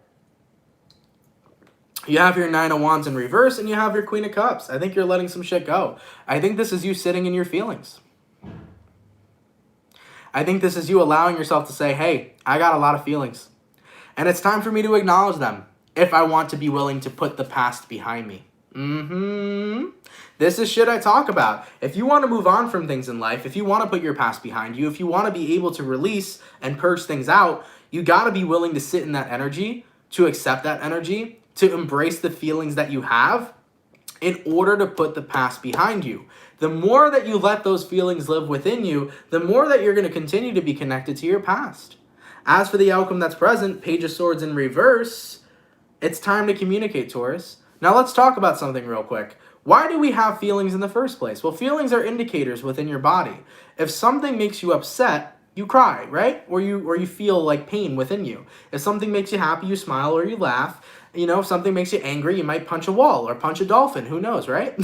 You have your 9 of Wands in reverse and you have your Queen of Cups. I think you're letting some shit go. I think this is you sitting in your feelings. I think this is you allowing yourself to say, hey, I got a lot of feelings. And it's time for me to acknowledge them if I want to be willing to put the past behind me. This is shit I talk about. If you want to move on from things in life, if you want to put your past behind you, if you want to be able to release and purge things out, you got to be willing to sit in that energy, to accept that energy, to embrace the feelings that you have in order to put the past behind you. The more that you let those feelings live within you, the more that you're going to continue to be connected to your past. As for the outcome that's present, Page of Swords in reverse, it's time to communicate, Taurus. Now let's talk about something real quick. Why do we have feelings in the first place? Well, feelings are indicators within your body. If something makes you upset, you cry, right? Or you feel like pain within you. If something makes you happy, you smile or you laugh. You know, if something makes you angry, you might punch a wall or punch a dolphin. Who knows, right?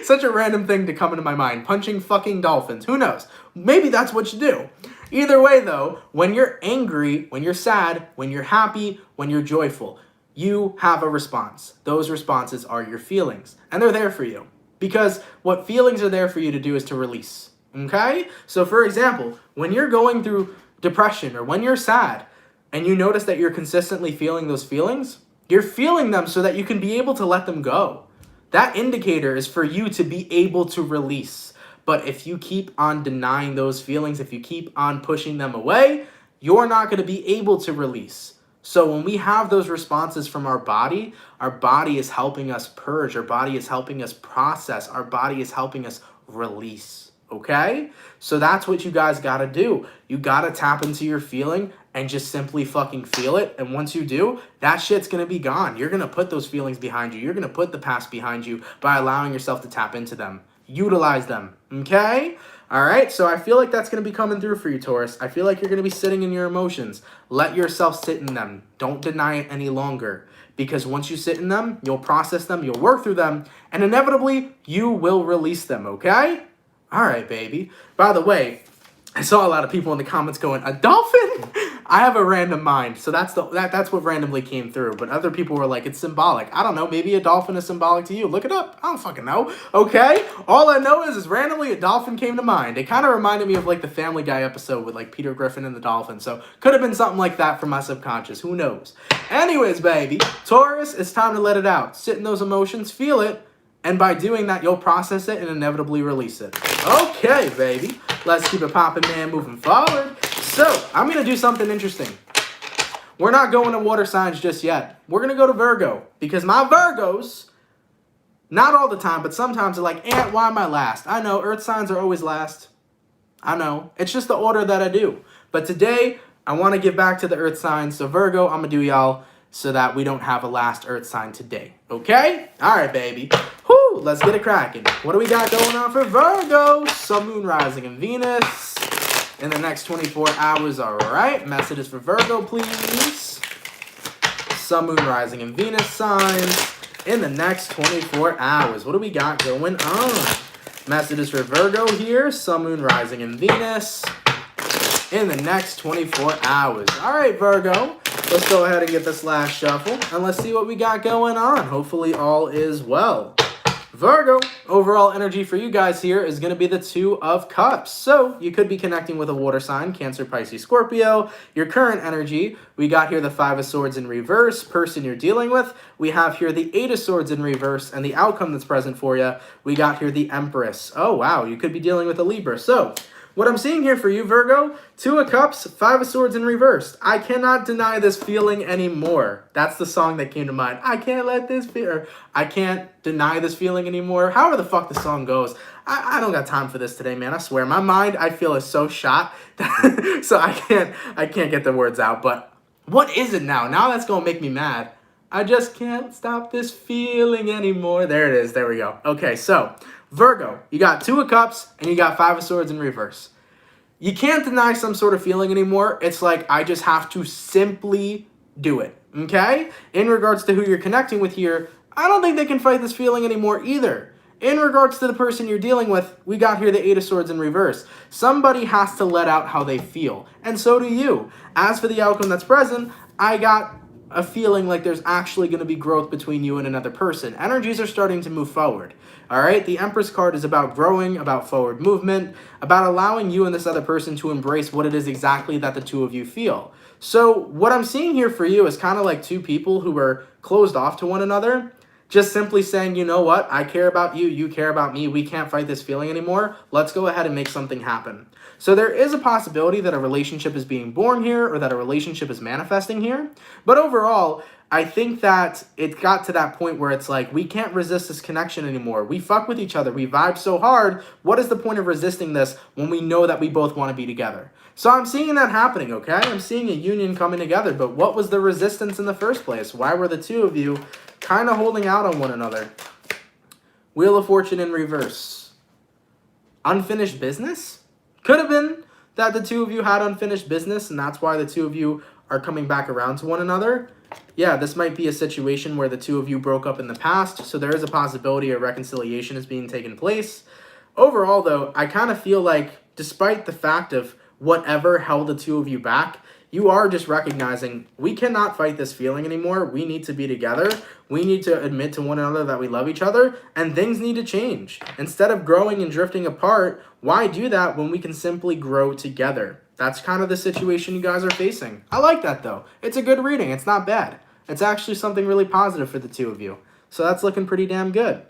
Such a random thing to come into my mind. Punching fucking dolphins. Who knows? Maybe that's what you do. Either way, though, when you're angry, when you're sad, when you're happy, when you're joyful, you have a response. Those responses are your feelings. And they're there for you. Because what feelings are there for you to do is to release. Okay? So for example, when you're going through depression or when you're sad and you notice that you're consistently feeling those feelings, you're feeling them so that you can be able to let them go. That indicator is for you to be able to release. But if you keep on denying those feelings, if you keep on pushing them away, you're not going to be able to release. So when we have those responses from our body is helping us purge. Our body is helping us process. Our body is helping us release. Okay? So that's what you guys got to do. You got to tap into your feeling and just simply fucking feel it. And once you do, that shit's going to be gone. You're going to put those feelings behind you. You're going to put the past behind you by allowing yourself to tap into them. Utilize them. Okay? All right? So I feel like that's going to be coming through for you, Taurus. I feel like you're going to be sitting in your emotions. Let yourself sit in them. Don't deny it any longer. Because once you sit in them, you'll process them, you'll work through them, and inevitably, you will release them. Okay? All right, baby. By the way, I saw a lot of people in the comments going, a dolphin? I have a random mind, so that's what randomly came through. But other people were like, it's symbolic. I don't know, maybe a dolphin is symbolic to you. Look it up. I don't fucking know. Okay? All I know is randomly a dolphin came to mind. It kind of reminded me of like the Family Guy episode with like Peter Griffin and the dolphin. So could have been something like that from my subconscious. Who knows? Anyways, baby, Taurus, it's time to let it out. Sit in those emotions, feel it. And by doing that, you'll process it and inevitably release it. Okay, baby. Let's keep it popping, man, moving forward. So, I'm going to do something interesting. We're not going to water signs just yet. We're going to go to Virgo. Because my Virgos, not all the time, but sometimes they're like, why am I last? I know, earth signs are always last. I know. It's just the order that I do. But today, I want to give back to the earth signs. So, Virgo, I'm going to do y'all so that we don't have a last earth sign today. Okay? All right, baby. Whoo, let's get it cracking. What do we got going on for Virgo? Sun, Moon, Rising, and Venus in the next 24 hours. All right. Messages for Virgo, please. Sun, Moon, Rising, and Venus signs in the next 24 hours. What do we got going on? Messages for Virgo here. Sun, Moon, Rising, and Venus in the next 24 hours. All right, Virgo. Let's go ahead and get this last shuffle, and let's see what we got going on. Hopefully all is well. Virgo, overall energy for you guys here is going to be the Two of Cups. So you could be connecting with a water sign, Cancer, Pisces, Scorpio. Your current energy, we got here the Five of Swords in reverse, person you're dealing with. We have here the Eight of Swords in reverse, and the outcome that's present for you, we got here the Empress. Oh, wow, you could be dealing with a Libra. So what I'm seeing here for you, Virgo, Two of Cups, Five of Swords in reverse. I cannot deny this feeling anymore. That's the song that came to mind. I can't let this fear. I can't deny this feeling anymore. However the fuck the song goes. I don't got time for this today, man. I swear. My mind, I feel, is so shot. So I can't get the words out. But what is it now? Now that's going to make me mad. I just can't stop this feeling anymore. There it is. There we go. Okay, so Virgo, you got Two of Cups and you got Five of Swords in reverse. You can't deny some sort of feeling anymore. It's like I just have to simply do it, okay? In regards to who you're connecting with here, I don't think they can fight this feeling anymore either. In regards to the person you're dealing with, we got here the Eight of Swords in reverse. Somebody has to let out how they feel, and so do you. As for the outcome that's present, I got a feeling like there's actually going to be growth between you and another person. Energies are starting to move forward. All right, the Empress card is about growing, about forward movement, about allowing you and this other person to embrace what it is exactly that the two of you feel. So what I'm seeing here for you is kind of like two people who were closed off to one another, just simply saying, you know what, I care about you, you care about me, we can't fight this feeling anymore, let's go ahead and make something happen. So there is a possibility that a relationship is being born here or that a relationship is manifesting here. But overall, I think that it got to that point where it's like, we can't resist this connection anymore. We fuck with each other. We vibe so hard. What is the point of resisting this when we know that we both want to be together? So I'm seeing that happening, okay? I'm seeing a union coming together. But what was the resistance in the first place? Why were the two of you kind of holding out on one another? Wheel of Fortune in reverse. Unfinished business? Could have been that the two of you had unfinished business, and that's why the two of you are coming back around to one another. Yeah, this might be a situation where the two of you broke up in the past, so there is a possibility a reconciliation is being taken place. Overall, though, I kind of feel like, despite the fact of whatever held the two of you back, you are just recognizing we cannot fight this feeling anymore. We need to be together. We need to admit to one another that we love each other, and things need to change. Instead of growing and drifting apart, why do that when we can simply grow together? That's kind of the situation you guys are facing. I like that, though. It's a good reading. It's not bad. It's actually something really positive for the two of you. So that's looking pretty damn good.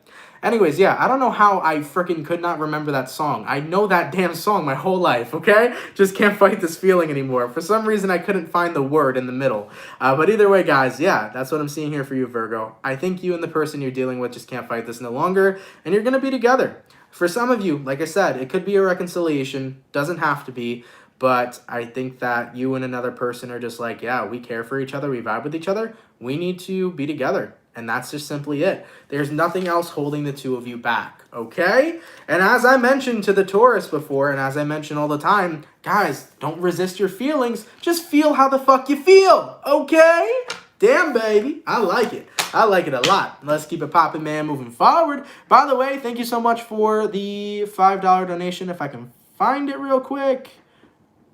Anyways, yeah, I don't know how I freaking could not remember that song. I know that damn song my whole life, okay? Just can't fight this feeling anymore. For some reason, I couldn't find the word in the middle. But either way, guys, yeah, that's what I'm seeing here for you, Virgo. I think you and the person you're dealing with just can't fight this no longer, and you're going to be together. For some of you, like I said, it could be a reconciliation. Doesn't have to be. But I think that you and another person are just like, yeah, we care for each other. We vibe with each other. We need to be together. And that's just simply it. There's nothing else holding the two of you back, okay? And as I mentioned to the Taurus before, and as I mention all the time, guys, don't resist your feelings. Just feel how the fuck you feel, okay? Damn, baby. I like it. I like it a lot. Let's keep it popping, man, moving forward. By the way, thank you so much for the $5 donation. If I can find it real quick.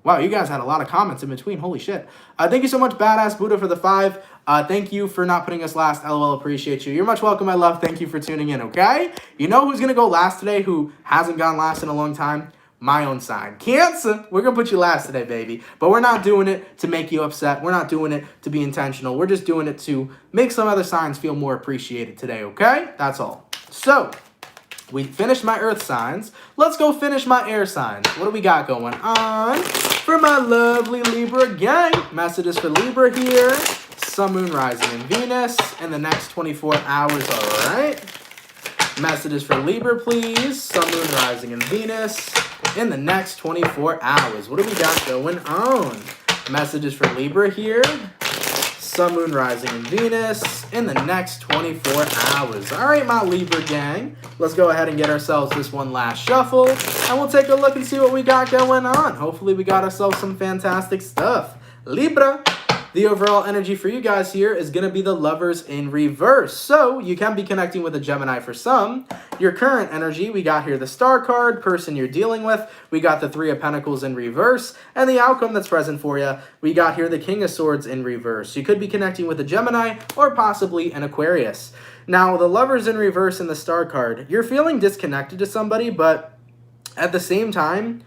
Wow, you guys had a lot of comments in between. Holy shit. Thank you so much, Badass Buddha, for the 5. Thank you for not putting us last. LOL, appreciate you. You're much welcome, my love. Thank you for tuning in, okay? You know who's going to go last today who hasn't gone last in a long time? My own sign. Cancer. We're going to put you last today, baby. But we're not doing it to make you upset. We're not doing it to be intentional. We're just doing it to make some other signs feel more appreciated today, okay? That's all. So we finished my earth signs. Let's go finish my air signs. What do we got going on? For my lovely Libra gang, messages for Libra here. Sun, Moon, Rising, and Venus in the next 24 hours, all right? Messages for Libra, please. Sun, Moon, Rising, and Venus in the next 24 hours. What do we got going on? Messages for Libra here. Sun, Moon, Rising, and Venus in the next 24 hours. All right, my Libra gang. Let's go ahead and get ourselves this one last shuffle, and we'll take a look and see what we got going on. Hopefully, we got ourselves some fantastic stuff. Libra, The overall energy for you guys here is going to be the Lovers in reverse. So you can be connecting with a Gemini for some. Your current energy, we got here the Star card, person you're dealing with. We got the Three of Pentacles in reverse. And the outcome that's present for you, we got here the King of Swords in reverse. You could be connecting with a Gemini or possibly an Aquarius. Now, the Lovers in reverse and the Star card, you're feeling disconnected to somebody, but at the same time,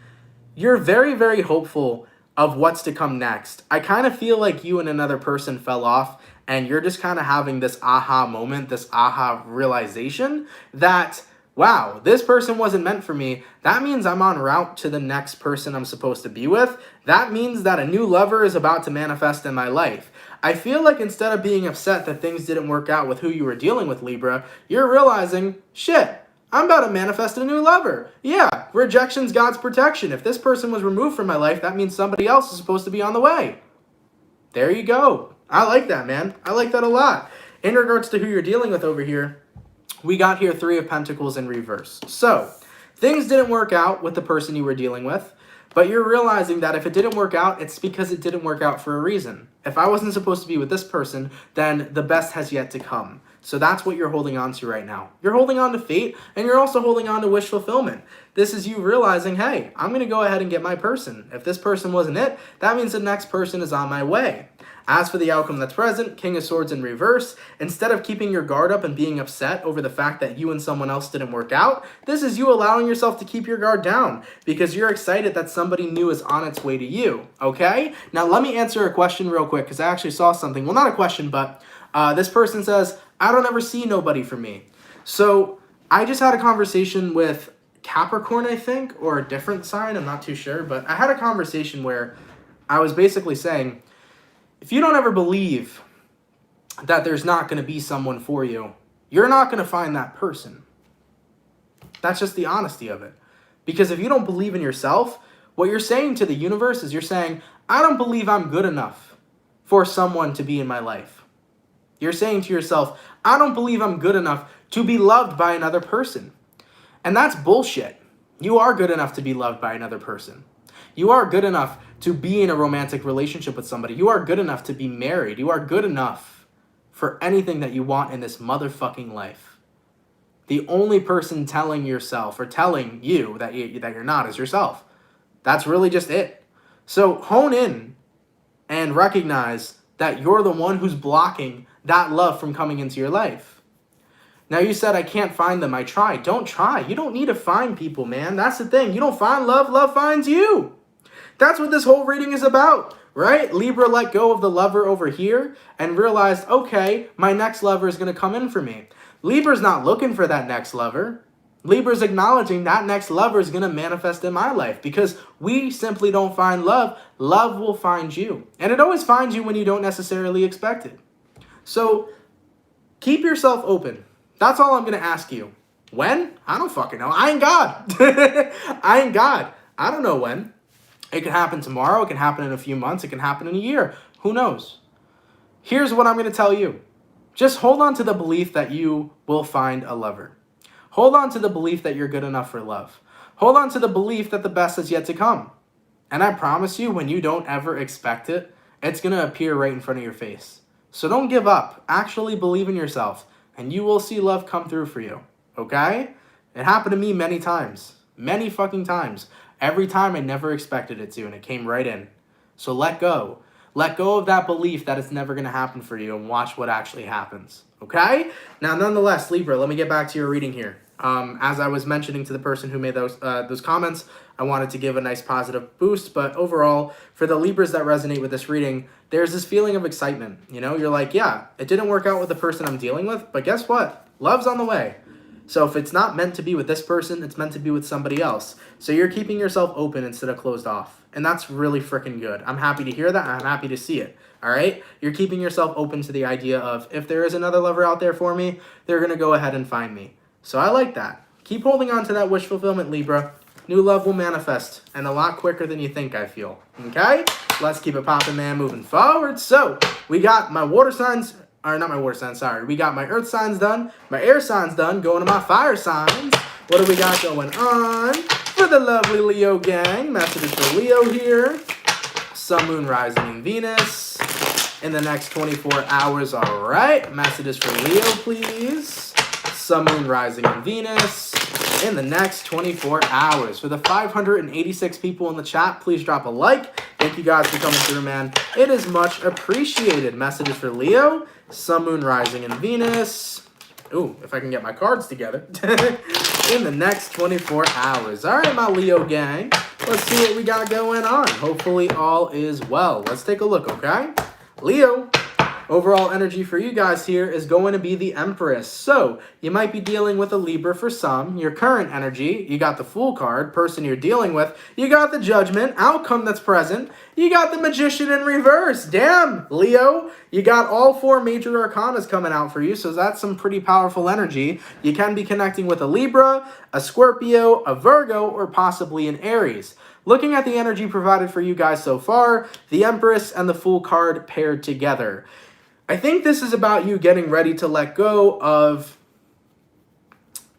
you're very, very hopeful of what's to come next. I kind of feel like you and another person fell off and you're just kind of having this aha moment, this aha realization that, wow, this person wasn't meant for me. That means I'm en route to the next person I'm supposed to be with. That means that a new lover is about to manifest in my life. I feel like instead of being upset that things didn't work out with who you were dealing with, Libra, you're realizing, shit, I'm about to manifest a new lover. Yeah, rejection's God's protection. If this person was removed from my life, that means somebody else is supposed to be on the way. There you go. I like that, man. I like that a lot. In regards to who you're dealing with over here, we got here Three of Pentacles in reverse. So, things didn't work out with the person you were dealing with, but you're realizing that if it didn't work out, it's because it didn't work out for a reason. If I wasn't supposed to be with this person, then the best has yet to come. So that's what you're holding on to right now. You're holding on to fate, and you're also holding on to wish fulfillment. This is you realizing, hey, I'm going to go ahead and get my person. If this person wasn't it, that means the next person is on my way. As for the outcome that's present, King of Swords in reverse, instead of keeping your guard up and being upset over the fact that you and someone else didn't work out, this is you allowing yourself to keep your guard down because you're excited that somebody new is on its way to you, okay? Now, let me answer a question real quick because I actually saw something. Well, not a question, but this person says, I don't ever see nobody for me. So I just had a conversation with Capricorn, I think, or a different sign. I'm not too sure. But I had a conversation where I was basically saying, if you don't ever believe that there's not going to be someone for you, you're not going to find that person. That's just the honesty of it. Because if you don't believe in yourself, what you're saying to the universe is you're saying, I don't believe I'm good enough for someone to be in my life. You're saying to yourself, I don't believe I'm good enough to be loved by another person. And that's bullshit. You are good enough to be loved by another person. You are good enough to be in a romantic relationship with somebody. You are good enough to be married. You are good enough for anything that you want in this motherfucking life. The only person telling yourself or telling you that you're not is yourself. That's really just it. So hone in and recognize that you're the one who's blocking that love from coming into your life. Now you said, I can't find them. I tried. Don't try. You don't need to find people, man. That's the thing. You don't find love. Love finds you. That's what this whole reading is about, right? Libra let go of the lover over here and realized, okay, my next lover is going to come in for me. Libra's not looking for that next lover. Libra's acknowledging that next lover is going to manifest in my life because we simply don't find love. Love will find you. And it always finds you when you don't necessarily expect it. So keep yourself open. That's all I'm going to ask you. When? I don't fucking know. I ain't God. I ain't God. I don't know when. It can happen tomorrow. It can happen in a few months. It can happen in a year. Who knows? Here's what I'm going to tell you. Just hold on to the belief that you will find a lover. Hold on to the belief that you're good enough for love. Hold on to the belief that the best is yet to come. And I promise you, when you don't ever expect it, it's going to appear right in front of your face. So don't give up. Actually believe in yourself, and you will see love come through for you, okay? It happened to me many times. Many fucking times. Every time I never expected it to, and it came right in. So let go. Let go of that belief that it's never going to happen for you and watch what actually happens, okay? Now, nonetheless, Libra, let me get back to your reading here. As I was mentioning to the person who made those comments, I wanted to give a nice positive boost, but overall, for the Libras that resonate with this reading, there's this feeling of excitement. You know, you're like, yeah, it didn't work out with the person I'm dealing with, but guess what? Love's on the way. So if it's not meant to be with this person, it's meant to be with somebody else. So you're keeping yourself open instead of closed off. And that's really freaking good. I'm happy to hear that. I'm happy to see it. All right? You're keeping yourself open to the idea of if there is another lover out there for me, they're going to go ahead and find me. So I like that. Keep holding on to that wish fulfillment, Libra. New love will manifest, and a lot quicker than you think, I feel. Okay? Let's keep it popping, man, moving forward. So we got my water signs, or not my water signs, sorry. We got my earth signs done, my air signs done, going to my fire signs. What do we got going on for the lovely Leo gang? Messages for Leo here. Sun, Moon, Rising, and Venus. in the next 24 hours. All right, messages for Leo, please. Sun, Moon, Rising, and Venus in the next 24 hours. For the 586 people in the chat, please drop a like. Thank you guys for coming through, man. It is much appreciated. Messages for Leo, Sun, Moon, Rising, and Venus. Ooh, if I can get my cards together. In the next 24 hours. All right, my Leo gang. Let's see what we got going on. Hopefully all is well. Let's take a look, okay? Leo, overall energy for you guys here is going to be the Empress. So you might be dealing with a Libra for some. Your current energy, you got the Fool card. Person you're dealing with, you got the Judgment. Outcome that's present, you got the Magician in reverse. Damn, Leo, you got all 4 major arcanas coming out for you. So that's some pretty powerful energy. You can be connecting with a Libra, a Scorpio, a Virgo, or possibly an Aries. Looking at the energy provided for you guys so far, the Empress and the Fool card paired together. I think this is about you getting ready to let go of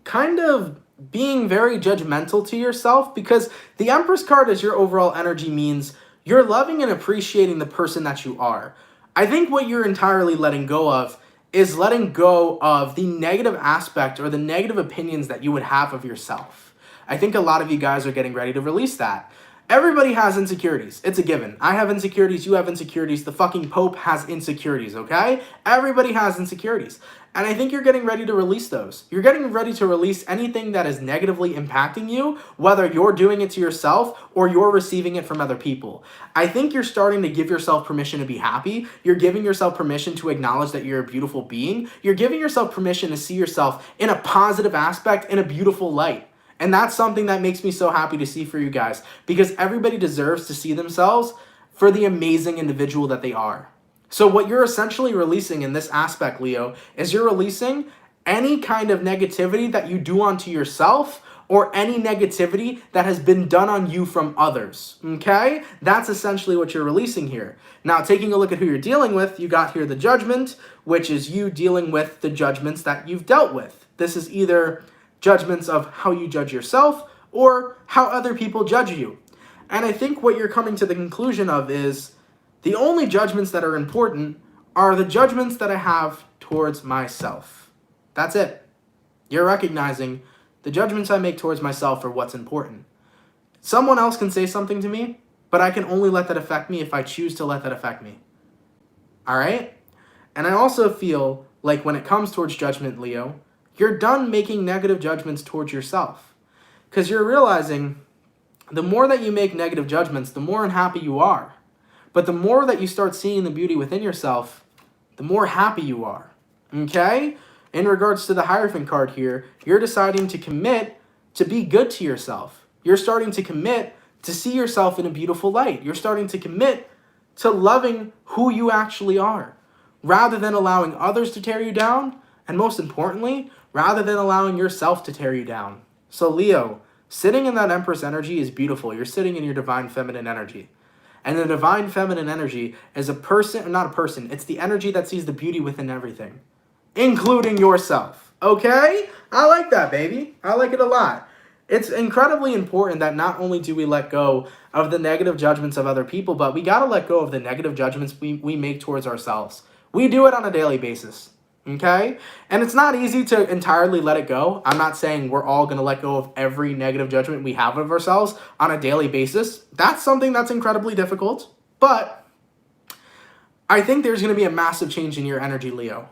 kind of being very judgmental to yourself, because the Empress card as your overall energy means you're loving and appreciating the person that you are. I think what you're entirely letting go of is letting go of the negative aspect or the negative opinions that you would have of yourself. I think a lot of you guys are getting ready to release that. Everybody has insecurities. It's a given. I have insecurities. You have insecurities. The fucking Pope has insecurities, okay? Everybody has insecurities. And I think you're getting ready to release those. You're getting ready to release anything that is negatively impacting you, whether you're doing it to yourself or you're receiving it from other people. I think you're starting to give yourself permission to be happy. You're giving yourself permission to acknowledge that you're a beautiful being. You're giving yourself permission to see yourself in a positive aspect, in a beautiful light. And that's something that makes me so happy to see for you guys, because everybody deserves to see themselves for the amazing individual that they are. So what you're essentially releasing in this aspect, Leo, is you're releasing any kind of negativity that you do onto yourself or any negativity that has been done on you from others, okay? That's essentially what you're releasing here. Now, taking a look at who you're dealing with, you got here the Judgment, which is you dealing with the judgments that you've dealt with. This is either judgments of how you judge yourself or how other people judge you. And I think what you're coming to the conclusion of is the only judgments that are important are the judgments that I have towards myself. That's it. You're recognizing the judgments I make towards myself are what's important. Someone else can say something to me, but I can only let that affect me if I choose to let that affect me. All right? And I also feel like when it comes towards judgment, Leo, you're done making negative judgments towards yourself. Because you're realizing the more that you make negative judgments, the more unhappy you are. But the more that you start seeing the beauty within yourself, the more happy you are. Okay? In regards to the Hierophant card here, you're deciding to commit to be good to yourself. You're starting to commit to see yourself in a beautiful light. You're starting to commit to loving who you actually are, rather than allowing others to tear you down, and most importantly, rather than allowing yourself to tear you down. So Leo, sitting in that Empress energy is beautiful. You're sitting in your divine feminine energy. And the divine feminine energy is a person, not a person, it's the energy that sees the beauty within everything, including yourself. Okay? I like that, baby. I like it a lot. It's incredibly important that not only do we let go of the negative judgments of other people, but we got to let go of the negative judgments we make towards ourselves. We do it on a daily basis. Okay? And it's not easy to entirely let it go. I'm not saying we're all going to let go of every negative judgment we have of ourselves on a daily basis. That's something that's incredibly difficult. But I think there's going to be a massive change in your energy, Leo.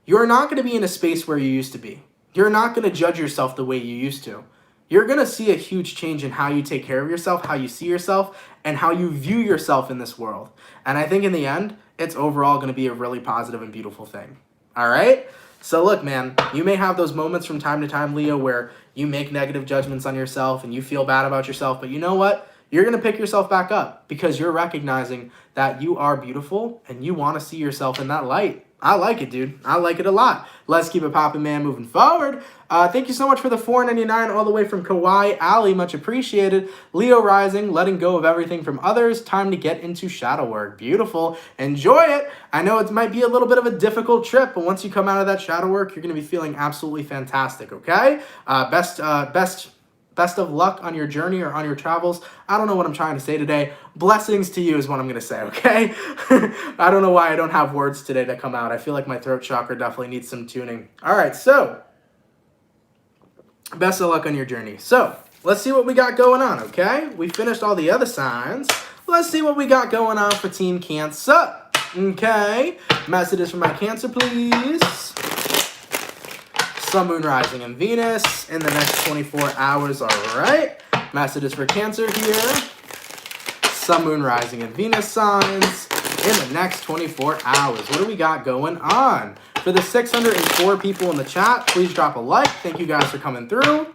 You're not going to be in a space where you used to be. You're not going to judge yourself the way you used to. You're going to see a huge change in how you take care of yourself, how you see yourself, and how you view yourself in this world. And I think in the end, it's overall going to be a really positive and beautiful thing. All right? So look, man, you may have those moments from time to time, Leo, where you make negative judgments on yourself and you feel bad about yourself. But you know what? You're going to pick yourself back up because you're recognizing that you are beautiful and you want to see yourself in that light. I like it, dude. I like it a lot. Let's keep it popping, man, moving forward. Thank you so much for the $4.99 all the way from Kauai Alley. Much appreciated. Leo rising, letting go of everything from others. Time to get into shadow work. Beautiful. Enjoy it. I know it might be a little bit of a difficult trip, but once you come out of that shadow work, you're going to be feeling absolutely fantastic, okay? Best Best of luck on your journey or on your travels. I don't know what I'm trying to say today. Blessings to you is what I'm going to say, okay? I don't know why I don't have words today that come out. I feel like my throat chakra definitely needs some tuning. All right, so best of luck on your journey. So let's see what we got going on, okay? We finished all the other signs. Let's see what we got going on for Team Cancer. Okay, messages for my Cancer, please. Sun, Moon, Rising, and Venus in the next 24 hours, all right. Messages for Cancer here. Sun, Moon, Rising, and Venus signs in the next 24 hours. What do we got going on? For the 604 people in the chat, please drop a like. Thank you guys for coming through.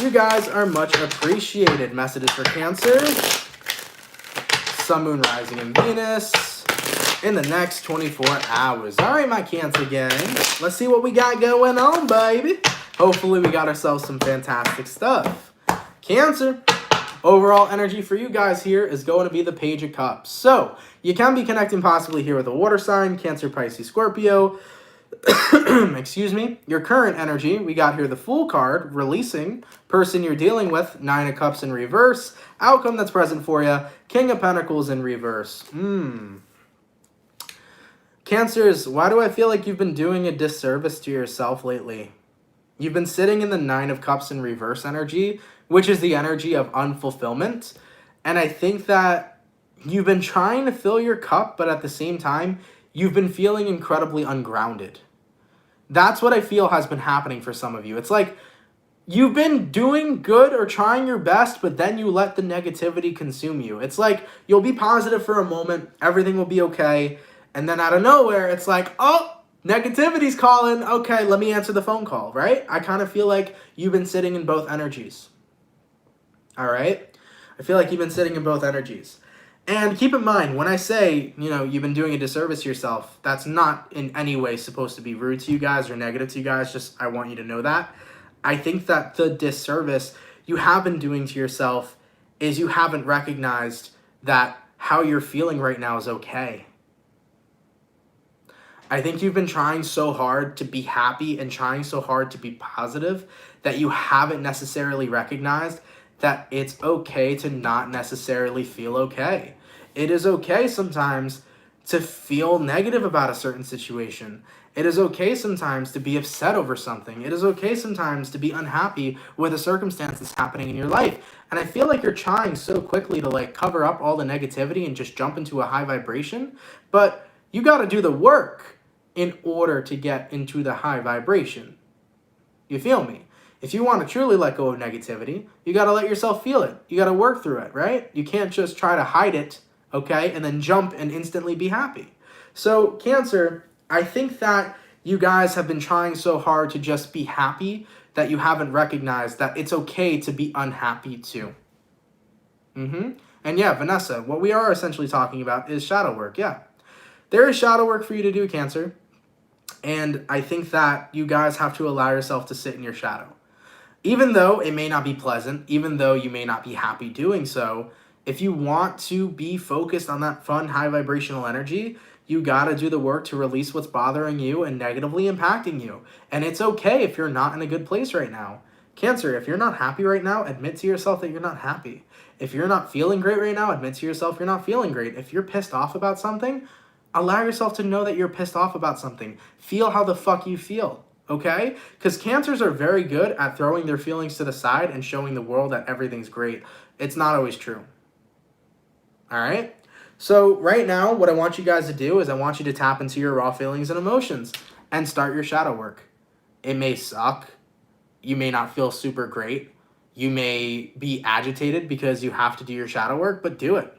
You guys are much appreciated. Messages for Cancer. Sun, Moon, Rising, and Venus in the next 24 hours. All right, my Cancer gang. Let's see what we got going on, baby. Hopefully we got ourselves some fantastic stuff. Cancer, overall energy for you guys here is going to be the Page of Cups. So you can be connecting possibly here with a water sign, Cancer, Pisces, Scorpio. Excuse me. Your current energy, we got here the Fool card, releasing. Person you're dealing with, Nine of Cups in reverse. Outcome that's present for you, King of Pentacles in reverse. Cancers, why do I feel like you've been doing a disservice to yourself lately? You've been sitting in the Nine of Cups in reverse energy, which is the energy of unfulfillment. And I think that you've been trying to fill your cup, but at the same time, you've been feeling incredibly ungrounded. That's what I feel has been happening for some of you. It's like you've been doing good or trying your best, but then you let the negativity consume you. It's like you'll be positive for a moment, everything will be okay, and then out of nowhere, it's like, oh, negativity's calling. Okay, let me answer the phone call, right? I kind of feel like you've been sitting in both energies. All right? I feel like you've been sitting in both energies. And keep in mind, when I say, you've been doing a disservice to yourself, that's not in any way supposed to be rude to you guys or negative to you guys. Just, I want you to know that. I think that the disservice you have been doing to yourself is you haven't recognized that how you're feeling right now is okay. I think you've been trying so hard to be happy and trying so hard to be positive that you haven't necessarily recognized that it's okay to not necessarily feel okay. It is okay sometimes to feel negative about a certain situation. It is okay sometimes to be upset over something. It is okay sometimes to be unhappy with a circumstance that's happening in your life. And I feel like you're trying so quickly to cover up all the negativity and just jump into a high vibration. But you got to do the work in order to get into the high vibration. You feel me? If you want to truly let go of negativity, you got to let yourself feel it. You got to work through it, right? You can't just try to hide it, okay, and then jump and instantly be happy. So, Cancer, I think that you guys have been trying so hard to just be happy that you haven't recognized that it's okay to be unhappy too. And yeah, Vanessa, what we are essentially talking about is shadow work, yeah. There is shadow work for you to do, Cancer. And I think that you guys have to allow yourself to sit in your shadow. Even though it may not be pleasant, even though you may not be happy doing so, if you want to be focused on that fun, high vibrational energy, you got to do the work to release what's bothering you and negatively impacting you. And it's okay if you're not in a good place right now. Cancer, if you're not happy right now, admit to yourself that you're not happy. If you're not feeling great right now, admit to yourself you're not feeling great. If you're pissed off about something, allow yourself to know that you're pissed off about something. Feel how the fuck you feel, okay? Because Cancers are very good at throwing their feelings to the side and showing the world that everything's great. It's not always true. All right? So right now, what I want you guys to do is I want you to tap into your raw feelings and emotions and start your shadow work. It may suck. You may not feel super great. You may be agitated because you have to do your shadow work, but do it.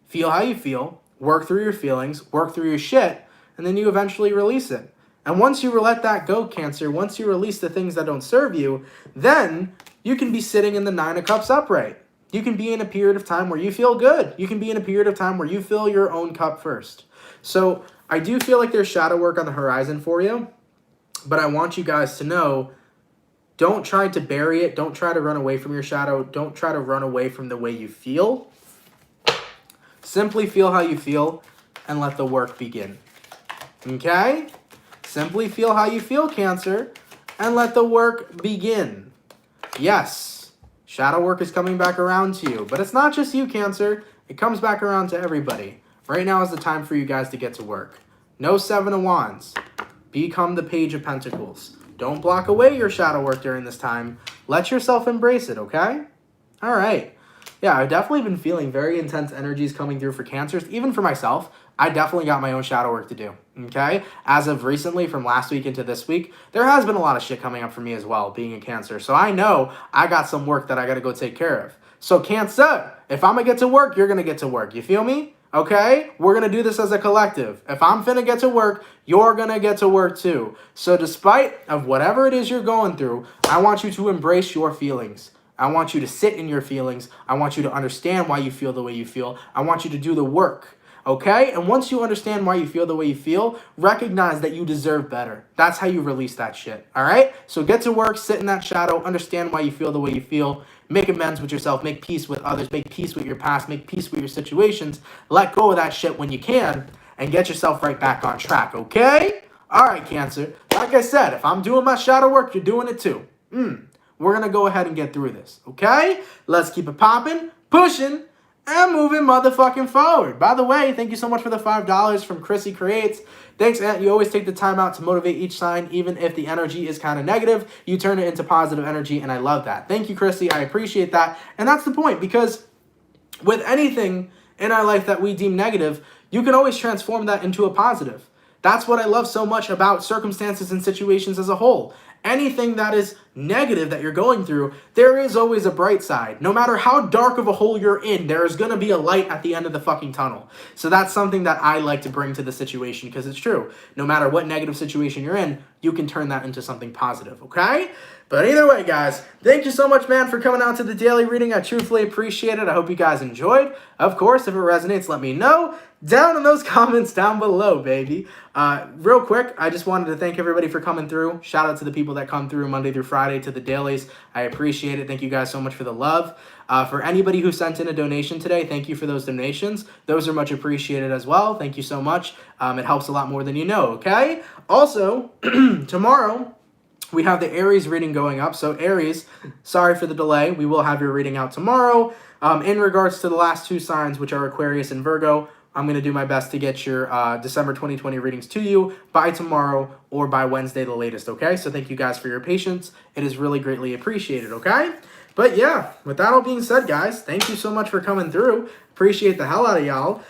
Feel how you feel. Work through your feelings, work through your shit, and then you eventually release it. And once you let that go, Cancer, once you release the things that don't serve you, then you can be sitting in the Nine of Cups upright. You can be in a period of time where you feel good. You can be in a period of time where you fill your own cup first. So I do feel like there's shadow work on the horizon for you, but I want you guys to know, don't try to bury it. Don't try to run away from your shadow. Don't try to run away from the way you feel. Simply feel how you feel and let the work begin. Okay? Simply feel how you feel, Cancer, and let the work begin. Yes, Shadow work is coming back around to you. But it's not just you, Cancer. It comes back around to everybody. Right now is the time for you guys to get to work. No Seven of Wands. Become the Page of Pentacles. Don't block away your shadow work during this time. Let yourself embrace it, okay? All right. Yeah, I've definitely been feeling very intense energies coming through for Cancers. Even for myself, I definitely got my own shadow work to do, okay? As of recently, from last week into this week, there has been a lot of shit coming up for me as well, being a Cancer. So I know I got some work that I got to go take care of. So Cancer, if I'm going to get to work, you're going to get to work. You feel me? Okay? We're going to do this as a collective. If I'm finna get to work, you're going to get to work too. So despite of whatever it is you're going through, I want you to embrace your feelings. I want you to sit in your feelings. I want you to understand why you feel the way you feel. I want you to do the work. Okay? And once you understand why you feel the way you feel, recognize that you deserve better. That's how you release that shit. All right? So get to work, sit in that shadow, understand why you feel the way you feel, make amends with yourself, make peace with others, make peace with your past, make peace with your situations, let go of that shit when you can, and get yourself right back on track. Okay? All right, Cancer. Like I said, if I'm doing my shadow work, you're doing it too. We're going to go ahead and get through this. Okay? Let's keep it popping, pushing, and moving motherfucking forward. By the way, thank you so much for the $5 from Chrissy Creates. Thanks, Aunt. You always take the time out to motivate each sign, even if the energy is kind of negative. You turn it into positive energy, and I love that. Thank you, Chrissy. I appreciate that. And that's the point, because with anything in our life that we deem negative, you can always transform that into a positive. That's what I love so much about circumstances and situations as a whole. Anything that is negative that you're going through, there is always a bright side. No matter how dark of a hole you're in, there is going to be a light at the end of the fucking tunnel. So that's something that I like to bring to the situation, because it's true. No matter what negative situation you're in, you can turn that into something positive, okay? But either way, guys, thank you so much, man, for coming out to the daily reading. I truthfully appreciate it. I hope you guys enjoyed. Of course, if it resonates, let me know down in those comments down below, baby. Real quick, I just wanted to thank everybody for coming through. Shout out to the people that come through Monday through Friday to the dailies. I appreciate it. Thank you guys so much for the love. For anybody who sent in a donation today, thank you for those donations. Those are much appreciated as well. Thank you so much. It helps a lot more than you know, okay? Also, tomorrow, we have the Aries reading going up. So Aries, sorry for the delay. We will have your reading out tomorrow. In regards to the last two signs, which are Aquarius and Virgo, I'm going to do my best to get your December 2020 readings to you by tomorrow or by Wednesday the latest, okay? So thank you guys for your patience. It is really greatly appreciated, okay? But yeah, with that all being said, guys, thank you so much for coming through. Appreciate the hell out of y'all.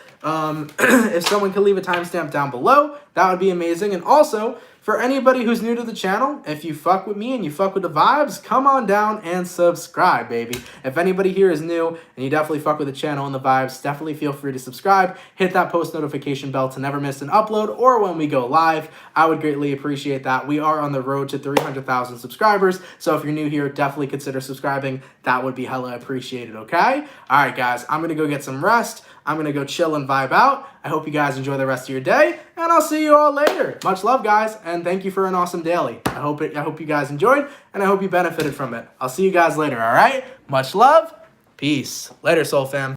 If someone could leave a timestamp down below, that would be amazing. And also, for anybody who's new to the channel, if you fuck with me and you fuck with the vibes, come on down and subscribe, baby. If anybody here is new and you definitely fuck with the channel and the vibes, definitely feel free to subscribe. Hit that post notification bell to never miss an upload or when we go live. I would greatly appreciate that. We are on the road to 300,000 subscribers, so if you're new here, definitely consider subscribing. That would be hella appreciated, okay? All right, guys, I'm going to go get some rest. I'm going to go chill and vibe out. I hope you guys enjoy the rest of your day, and I'll see you all later. Much love, guys, and thank you for an awesome daily. I hope you guys enjoyed, and I hope you benefited from it. I'll see you guys later, all right? Much love. Peace. Later, soul fam.